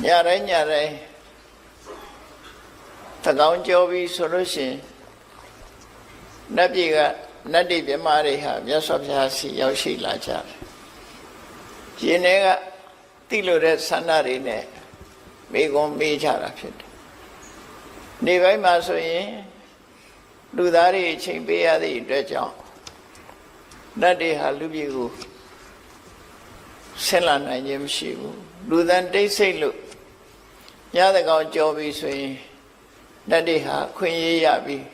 nhà đấy thằng ông cho vi số đó xin nắp gì cả nắp đi về mà đi hả nhớ sắp ra xí giáo xí là chả chỉ này cả tí lô đấy sáng ra đi nè mấy con mấy chả làဖြစ်နေပိုင်းမှာဆိုရင်လူသားတွေအချိန်ပေးရသည့်အတွက်ကြောင့်နတ်တွေဟာလူပြည်ကိုဆင်းလာနိုင်ခြင်းမရှိဘူးလူသားတိတ်ဆိတ်လို့ညသကောင်ကြော်ပြီးဆိုရင်နတ်တွေဟာခွင့်ရရပြီး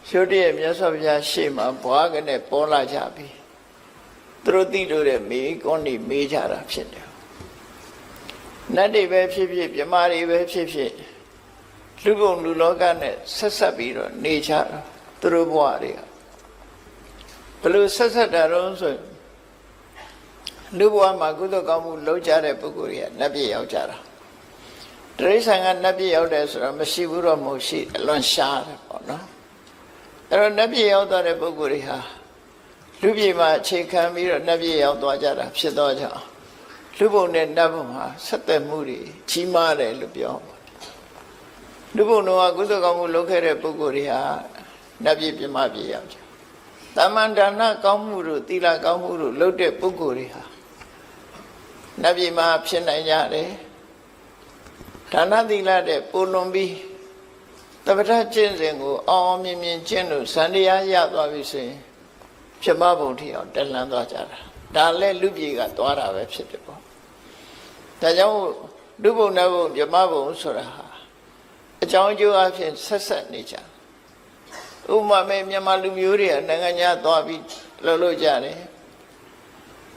ရှုတည်းရဲ့မြတ်စွာဘုရားရှေ့မှာဘွားကနဲ့ပေါ်လာကြပြီသူတို့သိလို့တဲ့မိကွန်းနေမေးကြတာဖြစ်တယ်နတ်တွေပဲဖြစ်ဖြစ်မြမာတွေပဲဖြစ်ဖြစ်လူဘုံလူလောကနဲ့ဆက်ဆက်ပြီးတော့နေကြတာသူတို့ဘဝတွေကဘယ်လိုဆက်ဆက်တာတော့ဆိုလူဘဝမှာကုသိုလ်ကောင်းမှုလုပ်ကြတဲ့ပုဂ္ဂိုလ်တွေကနတ်ပြည်ရောက်ကြတာတိရစ္ဆာန်ကနတ်ပြည်ရောက်တယ်ဆိုတော့မရှိဘူးတော့မဟုတ်ရှိအလွန်ရှားတယ်ပေါ့နော်အဲ့တော့နတ်ပြည်ရောက်တဲ့ပုဂ္ဂိုလ်တွေဟာလူပြည်မှာအခြေခံပြီးတော့နတ်ပြည်ရောက်သွားကြတာဖြစ်တော့ကြောင့်လူဘုံနဲ့နတ်ဘုံဟာဆက်သက်မှုတွေကြီးမားတယ်လို့ပြောလူဘုံတော်ကကုသိုလ်ကောင်းမှုလုပ်ခဲ့တဲ့ပုဂ္ဂိုလ်တွေဟာနတ်ပြည်ပြမပြည်ရောက်ကြ။တမန်ဒါနကောင်းမှုတို့သီလကောင်းမှုတို့လုပ်တဲ့ပုဂ္ဂိုလ်တွေဟာနတ်ပြည်မှာဖြစ်နိုင်ကြတယ်။ဒါနသီလတဲ့ပိုလွန်ပြီးတပ္ပထကျင့်စဉ်ကိုအောင်မြင်မြင်ကျင့်လို့ဇန်တရားရသွားပြီဆိုရင်ပြမဘုံထီအောင်တက်လှမ်းသွားကြတာ။ဒါလည်းလူပြည်ကသွားတာပဲဖြစ်တယ်ပေါ့။ဒါကြောင့်လူဘုံနဲ့ဘုံပြမဘုံဆိုတာဟာအကြောင်းအကျိုးအဖြစ်ဆက်ဆက်နေကြဥပမာမြန်မာလူမျိုးတွေကနိုင်ငံခြားသွားပြီးလှုပ်လို့ကြတယ်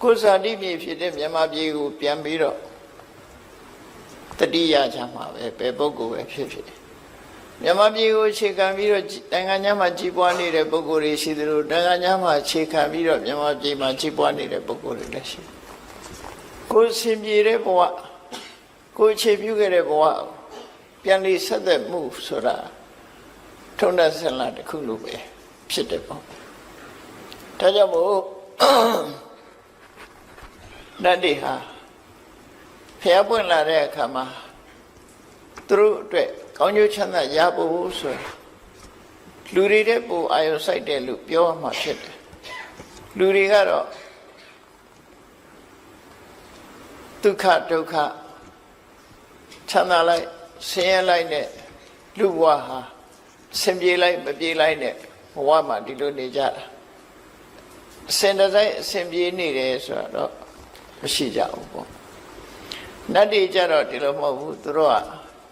ကိုယ်စာတိမြေဖြစ်တဲ့မြန်မာပြည်ကိုပြန်ပြီးတော့တတိယချမှာပဲဘယ်ပုဂ္ဂိုလ်ပဲဖြစ်ဖြစ်မြန်မာပြည်ကိုအခြေခံပြီးတော့နိုင်ငံခြားမှာကြီးပွားနေတဲ့ပုဂ္ဂိုလ်တွေရှိသလိုနိုင်ငံခြားမှာအခြေခံပြီးတော့မြန်မာပြည်မှာကြီးပွားနေတဲ့ပုဂ္ဂိုလ်တွေလည်းရှိကိုယ်ရှင်ပြည်တဲ့ဘဝကိုယ်အခြေပြုခဲ့တဲ့ဘဝပြန်လေးဆက်သက်မှုဆိုတာထုံးတဲ့ဆလာတစ်ခုလိုပဲဖြစ်တယ်ပေါ့ဒါကြောင့်မို့နတ်တွေဟာဖျားပွင့်လာတဲ့အခါမှာသူတို့အတွက်ကောင်းကျိုးချမ်းသာရဖို့ဆိုလူတွေတဲ့ပူအာယုစိုက်တယ်လို့ပြောမှဖြစ်တယ်လူတွေကတော့ဒုက္ခဒုက္ခချမ်းသာလိုက်ဆင်းရဲလိုက်နဲ့လူဘဝဟာဆင်ပြေလိုက်မပြေလိုက်နဲ့ဘဝမှာဒီလိုနေကြတာအစင်တစိုက်အစင်ပြေနေတယ်ဆိုတော့မရှိကြဘူးပေါ့နတ်တွေကြတော့ဒီလိုမဟုတ်ဘူးသူတို့က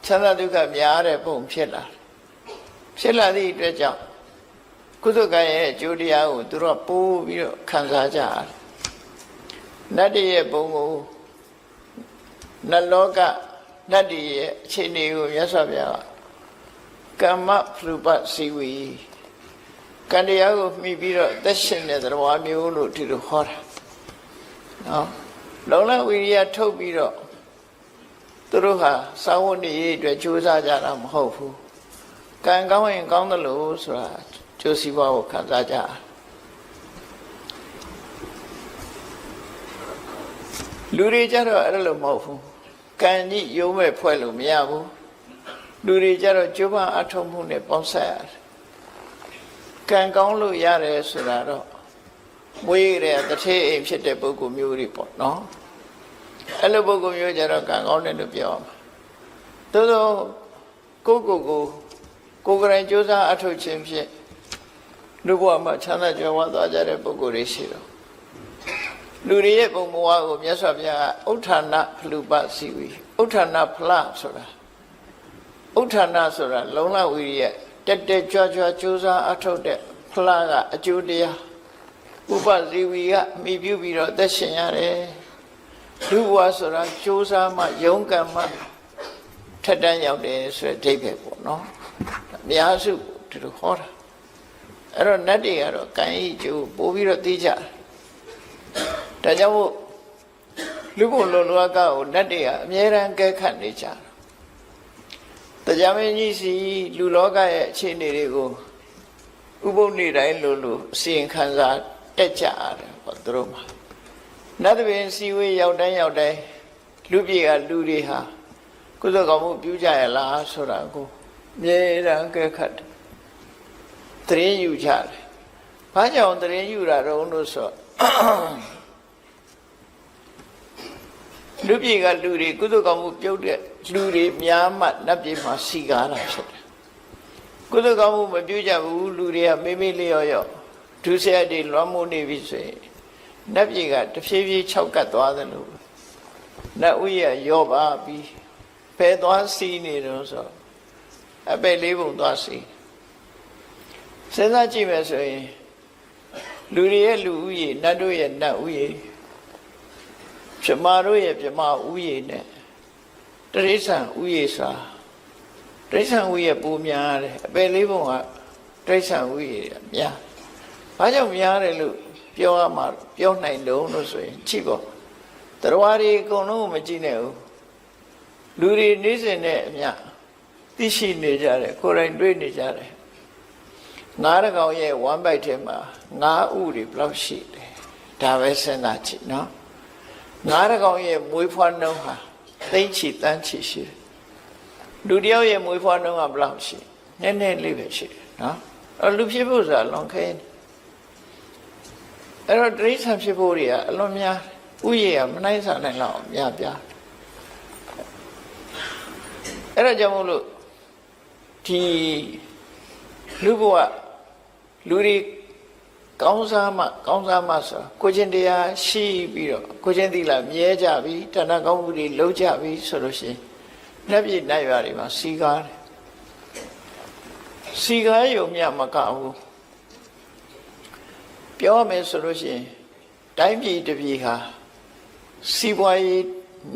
ချမ်းသာဒုက္ခများတဲ့ပုံဖြစ်လာသည့်အတွက်ကြောင့်ကုသကံရဲ့အကျိုးတရားကိုသူတို့ပိုးပြီးတော့ခံစားကြရတယ်နတ်တွေရဲ့ပုံကိုနတ်လောကနတ်တွေရဲ့အခြေအနေကိုမြတ်စွာဘုရားကမ္မဖလူပစီဝီကံတရားကိုမှီပြီးတော့အသက်ရှင်တဲ့သရဝါမျိုးလို့ဒီလိုဟောတာနော်လုံလဝိရိယထုတ်ပြီးတော့သူတို့ဟာစာဝတ်နေရေးအတွက်ကြိုးစားကြတာမဟုတ်ဘူးကံကောင်းရင်ကောင်းတယ်လို့ဆိုတာကျိုးစီးပွားကိုခံစားကြလူတွေကြတော့အဲ့လိုမဟုတ်ဘူးကံကြီးရုံးမဲ့ဖွဲ့လို့မရဘူးလူတွေကြတော့ကျိုးပန်းအထုံးမှုနဲ့ပေါင်းဆက်ရတယ်ကံကောင်းလို့ရတယ်ဆိုတာတော့မွေးရတဲ့တထေးအိမ်ဖြစ်တဲ့ပုဂ္ဂိုလ်မျိုးတွေပေါ့နော်အဲ့လိုပုဂ္ဂိုလ်မျိုးကြတော့ကံကောင်းတယ်လို့ပြောမှာသို့သောကိုယ်ကရင်ကြိုးစားအထုပ်ခြင်းဖြင့်လူဘဝမှာချမ်းသာကြွယ်ဝသွားကြတဲ့ပုဂ္ဂိုလ်တွေရှိတော့လူတွေရဲ့ပုံဘဝကိုမြတ်စွာဘုရားကဥဋ္ဌာဏဖလူပစီဝီဥဋ္ဌာဏဖလဆိုတာဥဋ္ဌာဏဆိုတာလုံလဝီရိယတက်တက်ကြွကြွကြိုးစားအထုတ်တဲ့ဖလကအကျိုးတရားဥပဇီဝီကမိပြုပြီးတော့သက်ရှင်ရတယ်လူဘဝဆိုတာကြိုးစားမှယုံကံမှထက်တန်းရောက်တယ်ဆိုတဲ့အဓိပ္ပာယ်ပေါ့နော်အများစုဒီလိုဟောတာအဲ့တော့နတ်တွေကတော့ကံဤကျိုးပို့ပြီးတော့သိကြဒါကြောင့်မို့လူဘုံလောကကိုနတ်တွေကအမြဲတမ်းကဲခတ်နေကြတရားမင်းကြီးစီလူလောကရဲ့အခြေအနေတွေကိုဥပုပ်နေတိုင်းလို့အစီရင်ခံစားတက်ကြရတယ်ပေါ့သူတို့မှာနတ်တပင်စီဝေးရောက်တိုင်း လူပြေကလူတွေဟာကုသိုလ်ကောင်းမှုပြုကြရလားဆိုတာကိုမြဲတမ်းကဲခတ်တရင်ယူကြတယ်ဘာကြောင့်တရင်ယူတာတော့လို့ဆိုလူပြေကလူတွေကုသိုလ်ကောင်းမှုပြုတဲ့လူတွေများမှနတ်ပြည်မှာစီကားတာဖြစ်တယ်ကုသိုလ်ကောင်းမှုမပြုကြဘူးလူတွေကမေးမေးလျော့လျော့ဒုစရိုက်တွေလွှမ်းမိုးနေပြီဆိုရင်နတ်ပြည်ကတဖြည်းဖြည်းခြောက်ကပ်သွားတယ်လို့နတ်ဥယျာရောပါပြီးဖယ်သွားစီးနေတော့ဆိုအပယ်လေးပုံသွားစီးစဉ်းစားကြည့်မယ်ဆိုရင်လူတွေရဲ့လူဥယျာနတ်တို့ရဲ့နတ်ဥယျာပြမတို့ရဲ့ပြမဥယျာနဲ့တရိစ္ဆာန်ဥယျာစာတရိစ္ဆာန်ဥယျာပိုများတယ်အပယ်လေးပုံကတရိစ္ဆာန်ဥယျာများဘာကြောင့်များတယ်လို့ပြောရမှာပြောနိုင်တော့လို့ဆိုရင်ကြည့်ပေါ့တရားတွေအကုန်လုံးကိုမကြည့်နဲ့ဘူးလူတွေနေစဉ်နဲ့အမျှသိရှိနေကြတယ်ကိုယ်တိုင်တွေ့နေကြတယ်ငါးတကောင်ရဲ့ဝမ်းပိုက်ထဲမှာငါးဥတွေဘယ်လောက်ရှိတယ်ဒါပဲစဉ်းစားကြည့်နော်ငါးတကောင်ရဲ့မွေးဖွားနှုန်းဟာသိန်းချီတန်းချီရှိတယ်လူတယောက်ရဲ့မွေးဖွားနှုန်းကဘယ်လောက်ရှိနည်းနည်းလေးပဲရှိတယ်နော်အဲ့လူဖြစ်ဖို့ဆိုတာလွန်ခဲနေအဲ့တော့တိရစ္ဆာန်ဖြစ်ဖို့တွေကအလွန်များဥယျာမနိုင်စားနိုင်လောက်များပြားအဲ့ဒါကြောင့်မို့လို့ဒီလူဘဝလူတွေကောင်းစားမှဆိုကိုချင်းတရားရှိပြီးတော့ကိုချင်းသီလမြဲကြပြီတဏှာကောင်းမှုတွေလုံးကြပြီဆိုလို့ရှိရင်နတ်ပြည်နတ်ရွာတွေမှာစီကားတယ်စီကားရုံမြမကဘူးပြောမယ်ဆိုလို့ရှိရင်တိုင်းပြည်တစ်ပြည်ဟာစီးပွားရေး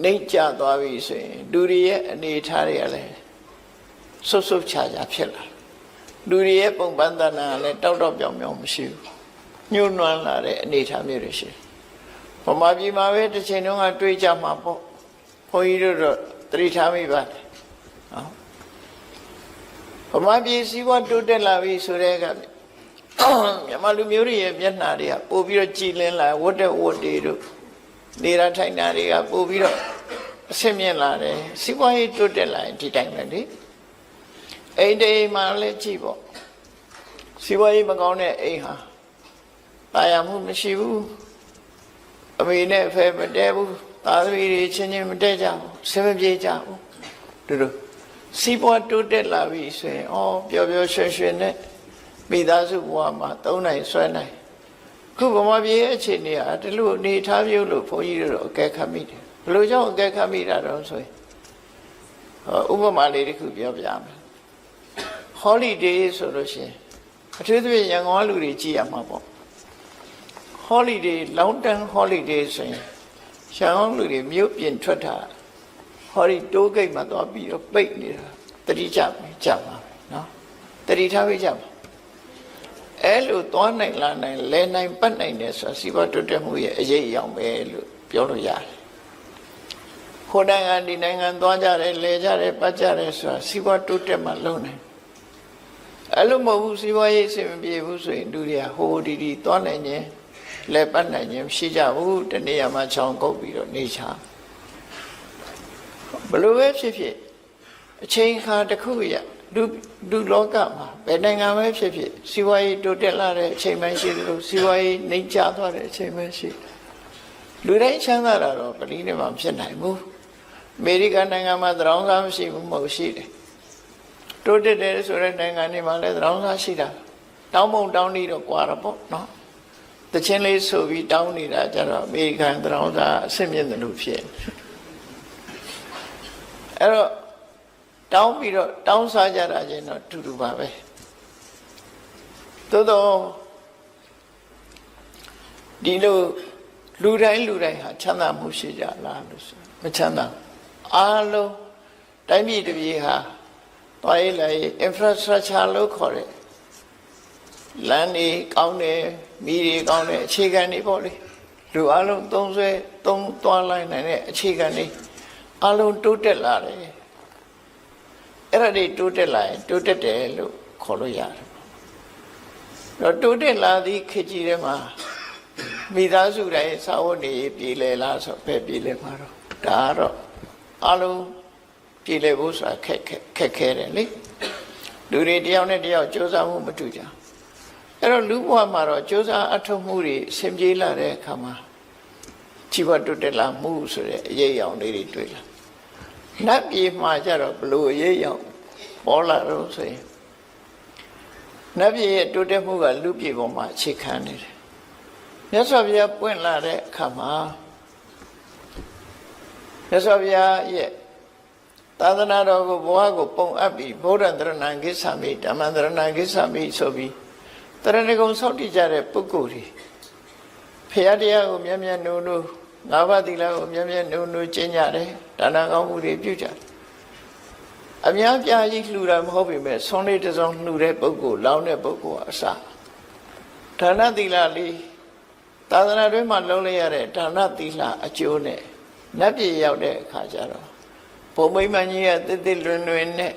နှိမ့်ကျသွားပြီဆိုရင်လူတွေရဲ့အနေအထားတွေကလည်းဆုတ်ဆုတ်ချာချာဖြစ်လာလူတွေရဲ့ပုံပန်းတဏ္ဍာလည်းတောက်တောက်ပြောင်ပြောင်မရှိဘူးညှို့နှွမ်းလာတဲ့အနေအထားမျိုးတွေရှိတယ်။ဗမာပြည်မှာပဲတစ်ချိန်တုန်းကတွေးကြမှာပေါ့ဘုန်းကြီးတို့တော့သတိထားမိပါတယ်နော်ဗမာပြည်စီးပွားတိုးတက်လာပြီဆိုတဲ့ကမြန်မာလူမျိုးတွေရဲ့မျက်နှာတွေကပို့ပြီးတော့ကြည်လင်းလာဝတ်တဲ့ဝတ်တွေတို့နေတာထိုင်တာတွေကပို့ပြီးတော့အဆင့်မြင့်လာတယ်စီးပွားရေးတိုးတက်လာရင်ဒီတိုင်းပဲလေအိမ်တိမ်မှာလည်းကြည့်ပေါ့စီးပွားရေးမကောင်းတဲ့အိမ်ဟာတာယာမှုမရှိဘူးအမေနဲ့အဖေမတည့်ဘူးသားသမီးတွေချင်းချင်းမတည့်ကြဘူးဆင်မပြေကြဘူးတို့စီးပွားတိုးတက်လာပြီဆိုရင်ပျော်ပျော်ရွှင်ရွှင်နဲ့မိသားစုဘဝမှာသုံးနိုင်ဆွဲနိုင်ခုဗမာပြည်ရဲ့အခြေအနေဟာဒီလိုအနေထားမျိုးလို့ဘုန်းကြီးတို့အကဲခတ်မိတယ်ဘယ်လိုကြောင့်အကဲခတ်မိတာတော့ဆိုရင်ဥပမာလေးတစ်ခုပြောပြမယ် holiday ဆိုလို့ရှိရင်အထူးသဖြင့်ရန်ကုန်လူတွေကြည့်ရမှာပေါ့ holiday long term holiday ဆိုရင်ရန်ကုန်လူတွေမြို့ပြင်ထွက်တာholiday တိုးဂိတ်မှာသွားပြီးတော့ပိတ်နေတာတတိကြမှာနော်တတိထားပေးကြမှာအဲ့လိုသွားနိုင်လာနိုင်လဲနိုင်ပတ်နိုင်တယ်ဆိုတာစီးပွားတိုးတက်မှုရဲ့အရေးအယောင်ပဲလို့ပြောလို့ရတယ်။ခိုးနိုင်ငံဒီနိုင်ငံသွားကြတယ်လဲကြတယ်ပတ်ကြတယ်ဆိုတာစီးပွားတိုးတက်မှလုံးနိုင်အဲ့လိုမဟုတ်ဘူးစီးပွားရေးအဆင်မပြေဘူးဆိုရင်လူတွေကဟိုဒီသွားနိုင်ခြင်းလဲပတ်နိုင်ခြင်းရှိကြဘူးတနေ့မှချောင်းကုတ်ပြီးတော့နေချဘလို့ပဲဖြစ်ဖြစ်အချိန်ခါတစ်ခုရလူလောကမှာဘယ်နိုင်ငံပဲဖြစ်ဖြစ်စီးပွားရေးတိုးတက်လာတဲ့အချိန်မှရှိတယ်လို့စီးပွားရေးနှိမ့်ကျသွားတဲ့အချိန်မှရှိလူတိုင်းချမ်းသာတာတော့ပလီနဲ့မှဖြစ်နိုင်ဘူးအမေရိကန်နိုင်ငံမှာသရောင်းစားမရှိဘူးမဟုတ်ရှိတယ်တိုးတက်တယ်ဆိုတဲ့နိုင်ငံတွေမှာလည်းသရောင်းစားရှိတာတောင်းပုံတောင်းနေတော့ကွာတော့ပေါ့နော်တချင်းလေးဆိုပြီးတောင်းနေတာကြတော့အမေရိကန်သရောင်းစားအဆင့်မြင့်တယ်လို့ဖြစ်အဲ့တော့တောင်းပြီးတော့တောင်းစားကြတာချင်းတော့တူတူပါပဲသို့တော့ဒီလိုလူတိုင်းဟာချမ်းသာမှုရှိကြလားလို့ဆိုမချမ်းသာအားလုံးတိုင်းပြည်တစ်ပြည်ဟာတွားရေးလိုက် infrastructure လို့ခေါ်တဲ့လမ်းတွေကောင်းတယ်မီးတွေကောင်းတယ်အခြေခံတွေပေါ့လေလူအားလုံးသုံးသွားလိုက်နိုင်တဲ့အခြေခံတွေအားလုံးတိုးတက်လာတယ်အဲ့ဒါတွေတိုးတက်လာရင်တိုးတက်တယ်လို့ခေါ်လို့ရတယ်။တော့တိုးတက်လာသည့်ခေတ်ကြီးထဲမှာမိသားစုတိုင်းစာဝတ်နေပြည်လဲလားဆိုပဲပြည်လဲမှာတော့ ဒါတော့အလုံးပြည်လေဖို့ဆိုတာခက်ခဲတယ်လေလူတွေတယောက်နဲ့တယောက်ကြိုးစားမှုမတူကြအဲ့တော့လူဘဝမှာတော့ကြိုးစားအထောက်မှုတွေဆင်ပြေလာတဲ့အခါမှာជីវတုတက်လာမှုဆိုတဲ့အရေးအယောင်လေးတွေတွေ့လာနတ်ပြည်မှာကျတော့ဘလို့အရေးအယောင်ပေါ်လာတော့ဆိုရင်နတ်ပြည်ရဲ့တိုးတက်မှုကလူပြည်ပေါ်မှာအခြေခံနေတယ်မြတ်စွာဘုရားပွင့်လာတဲ့အခါမှာမြတ်စွာဘုရားရဲ့သာသနာတော်ကိုဘဝကိုပုံအပ်ပြီးဗုဒ္ဓံတရဏံကိစ္ဆာမိဓမ္မံတရဏံကိစ္ဆာမိဆိုပြီးတရဏဂုံဆောက်တည်ကြတဲ့ပုဂ္ဂိုလ်တွေဖရာတရားကိုမြတ်မြတ်နုံနုငါးပါးသီလကိုမြတ်မြတ်နုံနုကျင့်ကြတယ်ဒါနကောင်းမှုတွေပြုကြတယ်အများပြားကြီးလှူတာမဟုတ်ပေမဲ့ဆွန်လေးတစ်စုံလှူတဲ့ပုဂ္ဂိုလ်လောင်းတဲ့ပုဂ္ဂိုလ်အစဒါနသီလလေးသာသနာတွင်မှာလုံးလိုက်ရတဲ့ဒါနသီလအကျိုးနဲ့နတ်ပြည်ရောက်တဲ့အခါကျတော့ဘုံမိမ္မာကြီးကတစ်တစ်လွင်လွင်နဲ့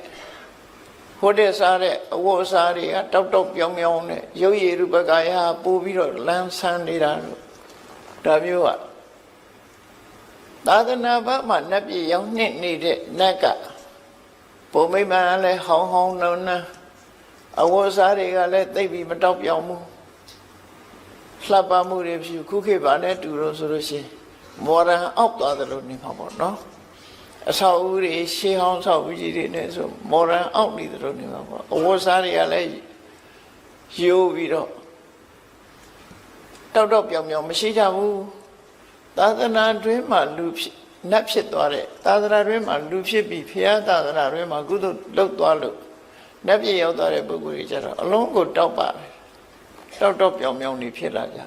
ဟိုတဲ့စားတဲ့အဝတ်အစားတွေကတောက်တောက်ပြောင်းပြောင်းနဲ့ရုပ်ရည်ရူပကာယပို့ပြီးတော့လမ်းဆန်းနေတာလို့ဒါမျိုးကသာသနာ့ဘက်မှာနတ်ပြည်ရောက်နေတဲ့နတ်ကဘုံမိမ္မာလည်းဟောင်းဟောင်းနှုံနှံအဝတ်အစားတွေကလည်းသိပ်ပြီးမတောက်ပြောင်းဘူးလှပမှုတွေဖြူခုခေတ်ပါနဲ့တူလို့ဆိုလို့ရှိရင်မော်ဒန်အောက်သွားတယ်လို့နေမှာပေါ့နော်အဆောက်အဦတွေရှေးဟောင်းဆောက်ဦးကြီးတွေနဲ့ဆိုမော်ဒန်အောက်နေတယ်လို့နေမှာပေါ့အဝတ်အစားတွေကလည်းရိုးပြီးတော့တောက်တောက်ပြောင်ပြောင်မရှိကြဘူးသာသနာတွင်မှာလူနတ်ဖြစ်သွားတဲ့သာသနာတွင်မှာလူဖြစ်ပြီးဖရာသာသနာတွင်မှာကုသိုလ်လုပ်သွားလို့နတ်ပြည်ရောက်သွားတဲ့ပုဂ္ဂိုလ်တွေကျတော့အလုံးကိုတောက်ပါတယ်တောက်တောက်ပြောင်ပြောင်နေဖြစ်လာကြ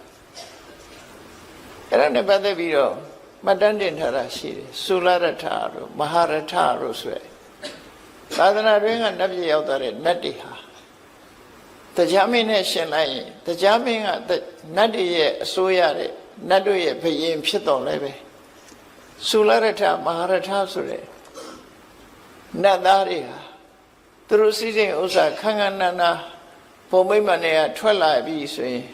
အဲ့ဒါနဲ့ပတ်သက်ပြီးတော့မတန်းတင်ထားတာရှိတယ်သုလရထတို့မဟာရထတို့ဆိုရယ်သာသနာတွင်ကနတ်ပြည်ရောက်သွားတဲ့နတ်တွေဟာတရားမင်းနဲ့ရှင်လိုက်ရင်တရားမင်းကနတ်တွေရဲ့အစိုးရတဲ့နတ်တို့ရဲ့ဘယင်ဖြစ်တော်လဲပဲသုလရထမဟာရထဆိုရယ်နတ်သားတွေဟာသူတို့စီစဉ်ဥစ္စာခန်းခန်းနာနာဘုံမိမ္မာနဲ့ထွက်လာပြီဆိုရင်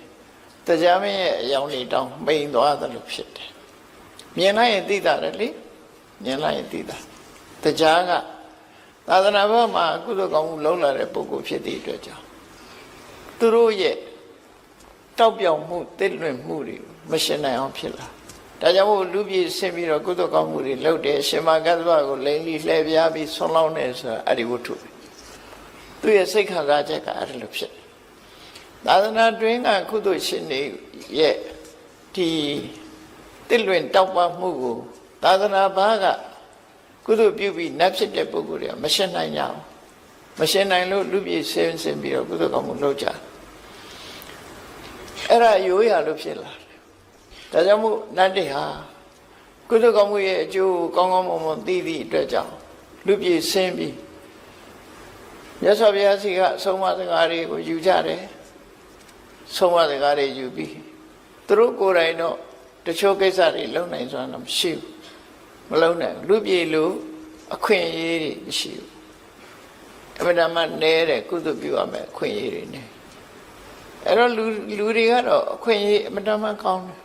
တရားမင်းရဲ့အယောင်တွေတောင်မိန်သွားတယ်လို့ဖြစ်တယ်မြင်လိုက်ရင်သိတာလေမြင်လိုက်ရင်သိတာတရားကသာသနာ့ဘက်မှာကုသိုလ်ကောင်းမှုလုပ်လာတဲ့ပုဂ္ဂိုလ်ဖြစ်သည့်အတွက်ကြောင့်သူတို့ရဲ့တောက်ပြောင်မှုတစ်လွင်မှုတွေမရှင်းနိုင်အောင်ဖြစ်လာဒါကြောင့်မို့လူပြည်ဆင်းပြီးတော့ကုသိုလ်ကောင်းမှုတွေလုပ်တယ်ရှင်မကသဗ္ဗကိုလိန်လီလှည့်ပြားပြီးဆွန်လောင်းတယ်ဆိုတာအဲ့ဒီဝတ္ထုသူရဲ့စိတ်ခံစားချက်ကအဲ့ဒါလိုဖြစ်သာသနာတွင်ကကုသိုလ်ရှင်တွေရဲ့ဒီတစ်လွင်တောက်ပမှုကိုသာသနာ့ဘာကကုသိုလ်ပြုပြီးနတ်ဖြစ်တဲ့ပုဂ္ဂိုလ်တွေကမရှင်းနိုင်ကြဘူးမရှင်းနိုင်လို့လူပြည်ဆင်းပြီးတော့ကုသိုလ်ကောင်းမှုလုပ်ကြအဲ့ဒါရိုးရလို့ဖြစ်လာတယ်ဒါကြောင့်မို့နတ်တွေဟာကုသိုလ်ကောင်းမှုရဲ့အကျိုးကောင်းကောင်းမွန်မွန်သိသည့်အတွက်ကြောင့်လူပြည်ဆင်းပြီးမြတ်စွာဘုရားရှိခိုးဆုံးမစကားတွေကိုယူကြတယ်ဆုံးမစကားတွေယူပြီးသူတို့ကိုယ်တိုင်တော့တချို့ကိစ္စတွေလုံနိုင်စွမ်းတော့မရှိဘူးမလုံနိုင်လူပြည်လူအခွင့်အရေးတွေမရှိဘူးအမှန်တမ်းနဲတဲ့ကုသပြုရမယ်အခွင့်အရေးတွေနဲ့အဲ့တော့လူတွေကတော့အခွင့်အရေးအမှန်တမ်းကောင်းတယ်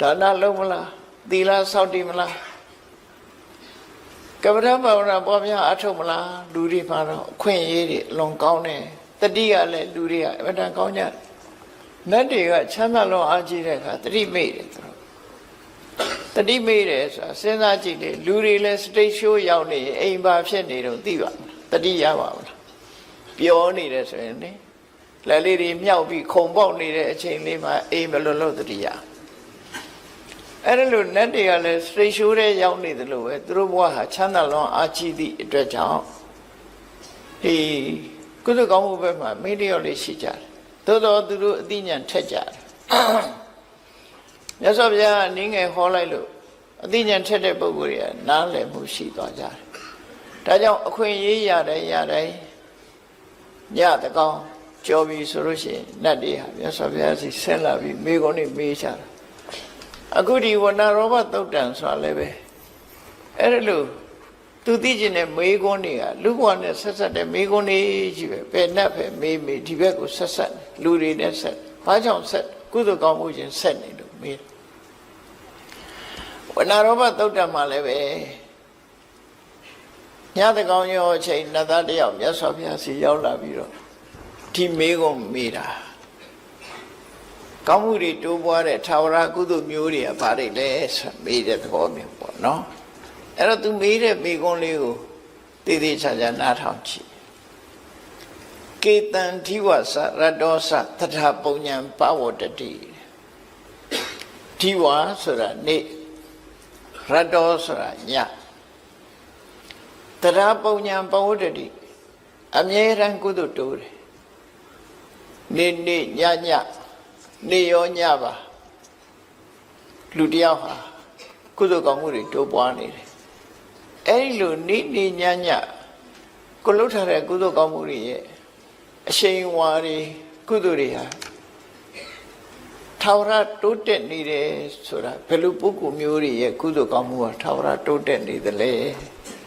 ဒါနလုံးမလားသီလစောင့်တည်မလားကပ္ပဋ္ဌဘာဝနာပေါ်များအထုတ်မလားလူတွေမှာတော့အခွင့်အရေးတွေလွန်ကောင်းတယ်တတိကလည်းလူတွေကအမှန်တမ်းကောင်းကြတယ်နတ်တွေကချမ်းသာလွန်အားကြီးတဲ့အခါတတိမေ့တယ်သူတို့တတိမေ့တယ်ဆိုတာစဉ်းစားကြည့်လေလူတွေလည်းစတိတ်ရှိုးရောက်နေအိမ်ပါဖြစ်နေတော့သိပါမလားတတိရပါမလားပြောနေတယ်ဆိုရင်လေလက်လေးတွေမြောက်ပြီးခုံပေါက်နေတဲ့အချိန်လေးမှာအိမ်မလွတ်လို့တတိယအဲ့ဒါလို့နတ်တွေကလည်းစတိတ်ရှိုးတဲ့ရောက်နေတယ်လို့ပဲသူတို့ဘဝဟာချမ်းသာလွန်အားကြီးသည့်အတွက်ကြောင့်ကုသိုလ်ကောင်းမှုဘက်မှာမိတ္တရောလေးရှိကြတယ်သို့တော်သူတို့အသိဉာဏ်ထက်ကြတယ်မြတ်စွာဘုရားကနည်းငယ်ဟောလိုက်လို့အသိဉာဏ်ထက်တဲ့ပုဂ္ဂိုလ်တွေကနားလည်မှုရှိသွားကြတယ်ဒါကြောင့်အခွင့်အရေးရတယ်ညတကောင်ကြော်ပြီဆိုလို့ရှိရင်နတ်တွေဟာမြတ်စွာဘုရားစီဆင်းလာပြီးမိကုံးနေမေးချတာအခုဒီဝဏ္ဏရောဘသုတ်တံဆိုတာလည်းပဲအဲ့ဒါလို့သူသိကျင်တဲ့မေးခွန်းတွေကလူဘဝနဲ့ဆက်ဆက်တဲ့မေးခွန်းတွေကြီးပဲဘယ်နဲ့ပဲမေးဒီဘက်ကိုဆက်ဆက်လူတွေနဲ့ဆက်ဘာကြောင့်ဆက်ကုသိုလ်ကောင်းမှုချင်းဆက်နေလို့မေးဝ ဝဏရောဘသုတ်တံမှာလည်းပဲညတကောင်ရောအချိန်နတ်သားတယောက်မြတ်စွာဘုရားစီရောက်လာပြီးတော့ဒီမေးခွန်းမေးတာကောင်းမှုတွေတိုးပွားတဲ့ထာဝရကုသိုလ်မျိုးတွေကဘာတွေလဲဆိုမေးတဲ့သဘောမျိုးပေါ့နော်အဲ့တော့သူမေးတဲ့မေးခွန်းလေးကိုတည်တည်ချာချာနားထောင်ကြည့်ကေတံဓိဝဆရတ္တောသသထပုံညာပဝတ္တိဓိဝဆိုတာနေ့ရတ္တောဆိုတာညသရပုံညာပဝတ္တိအမြဲတမ်းကုသိုလ်တိုးတယ်နေ့နေ့ညညနေရောညပါလူတယောက်ဟာကုသိုလ်ကောင်းမှုတွေတိုးပွားနေတယ်အဲ့ဒီလိုနေ့နေ့ညညကိုလှုပ်ထားတဲ့ကုသိုလ်ကောင်းမှုတွေရဲ့အရှိန်ဝါတွေကုသိုလ်တွေဟာထာဝရတိုးတက်နေတယ်ဆိုတာဘယ်လိုပုဂ္ဂိုလ်မျိုးတွေရဲ့ကုသိုလ်ကောင်းမှုဟာထာဝရတိုးတက်နေသလဲ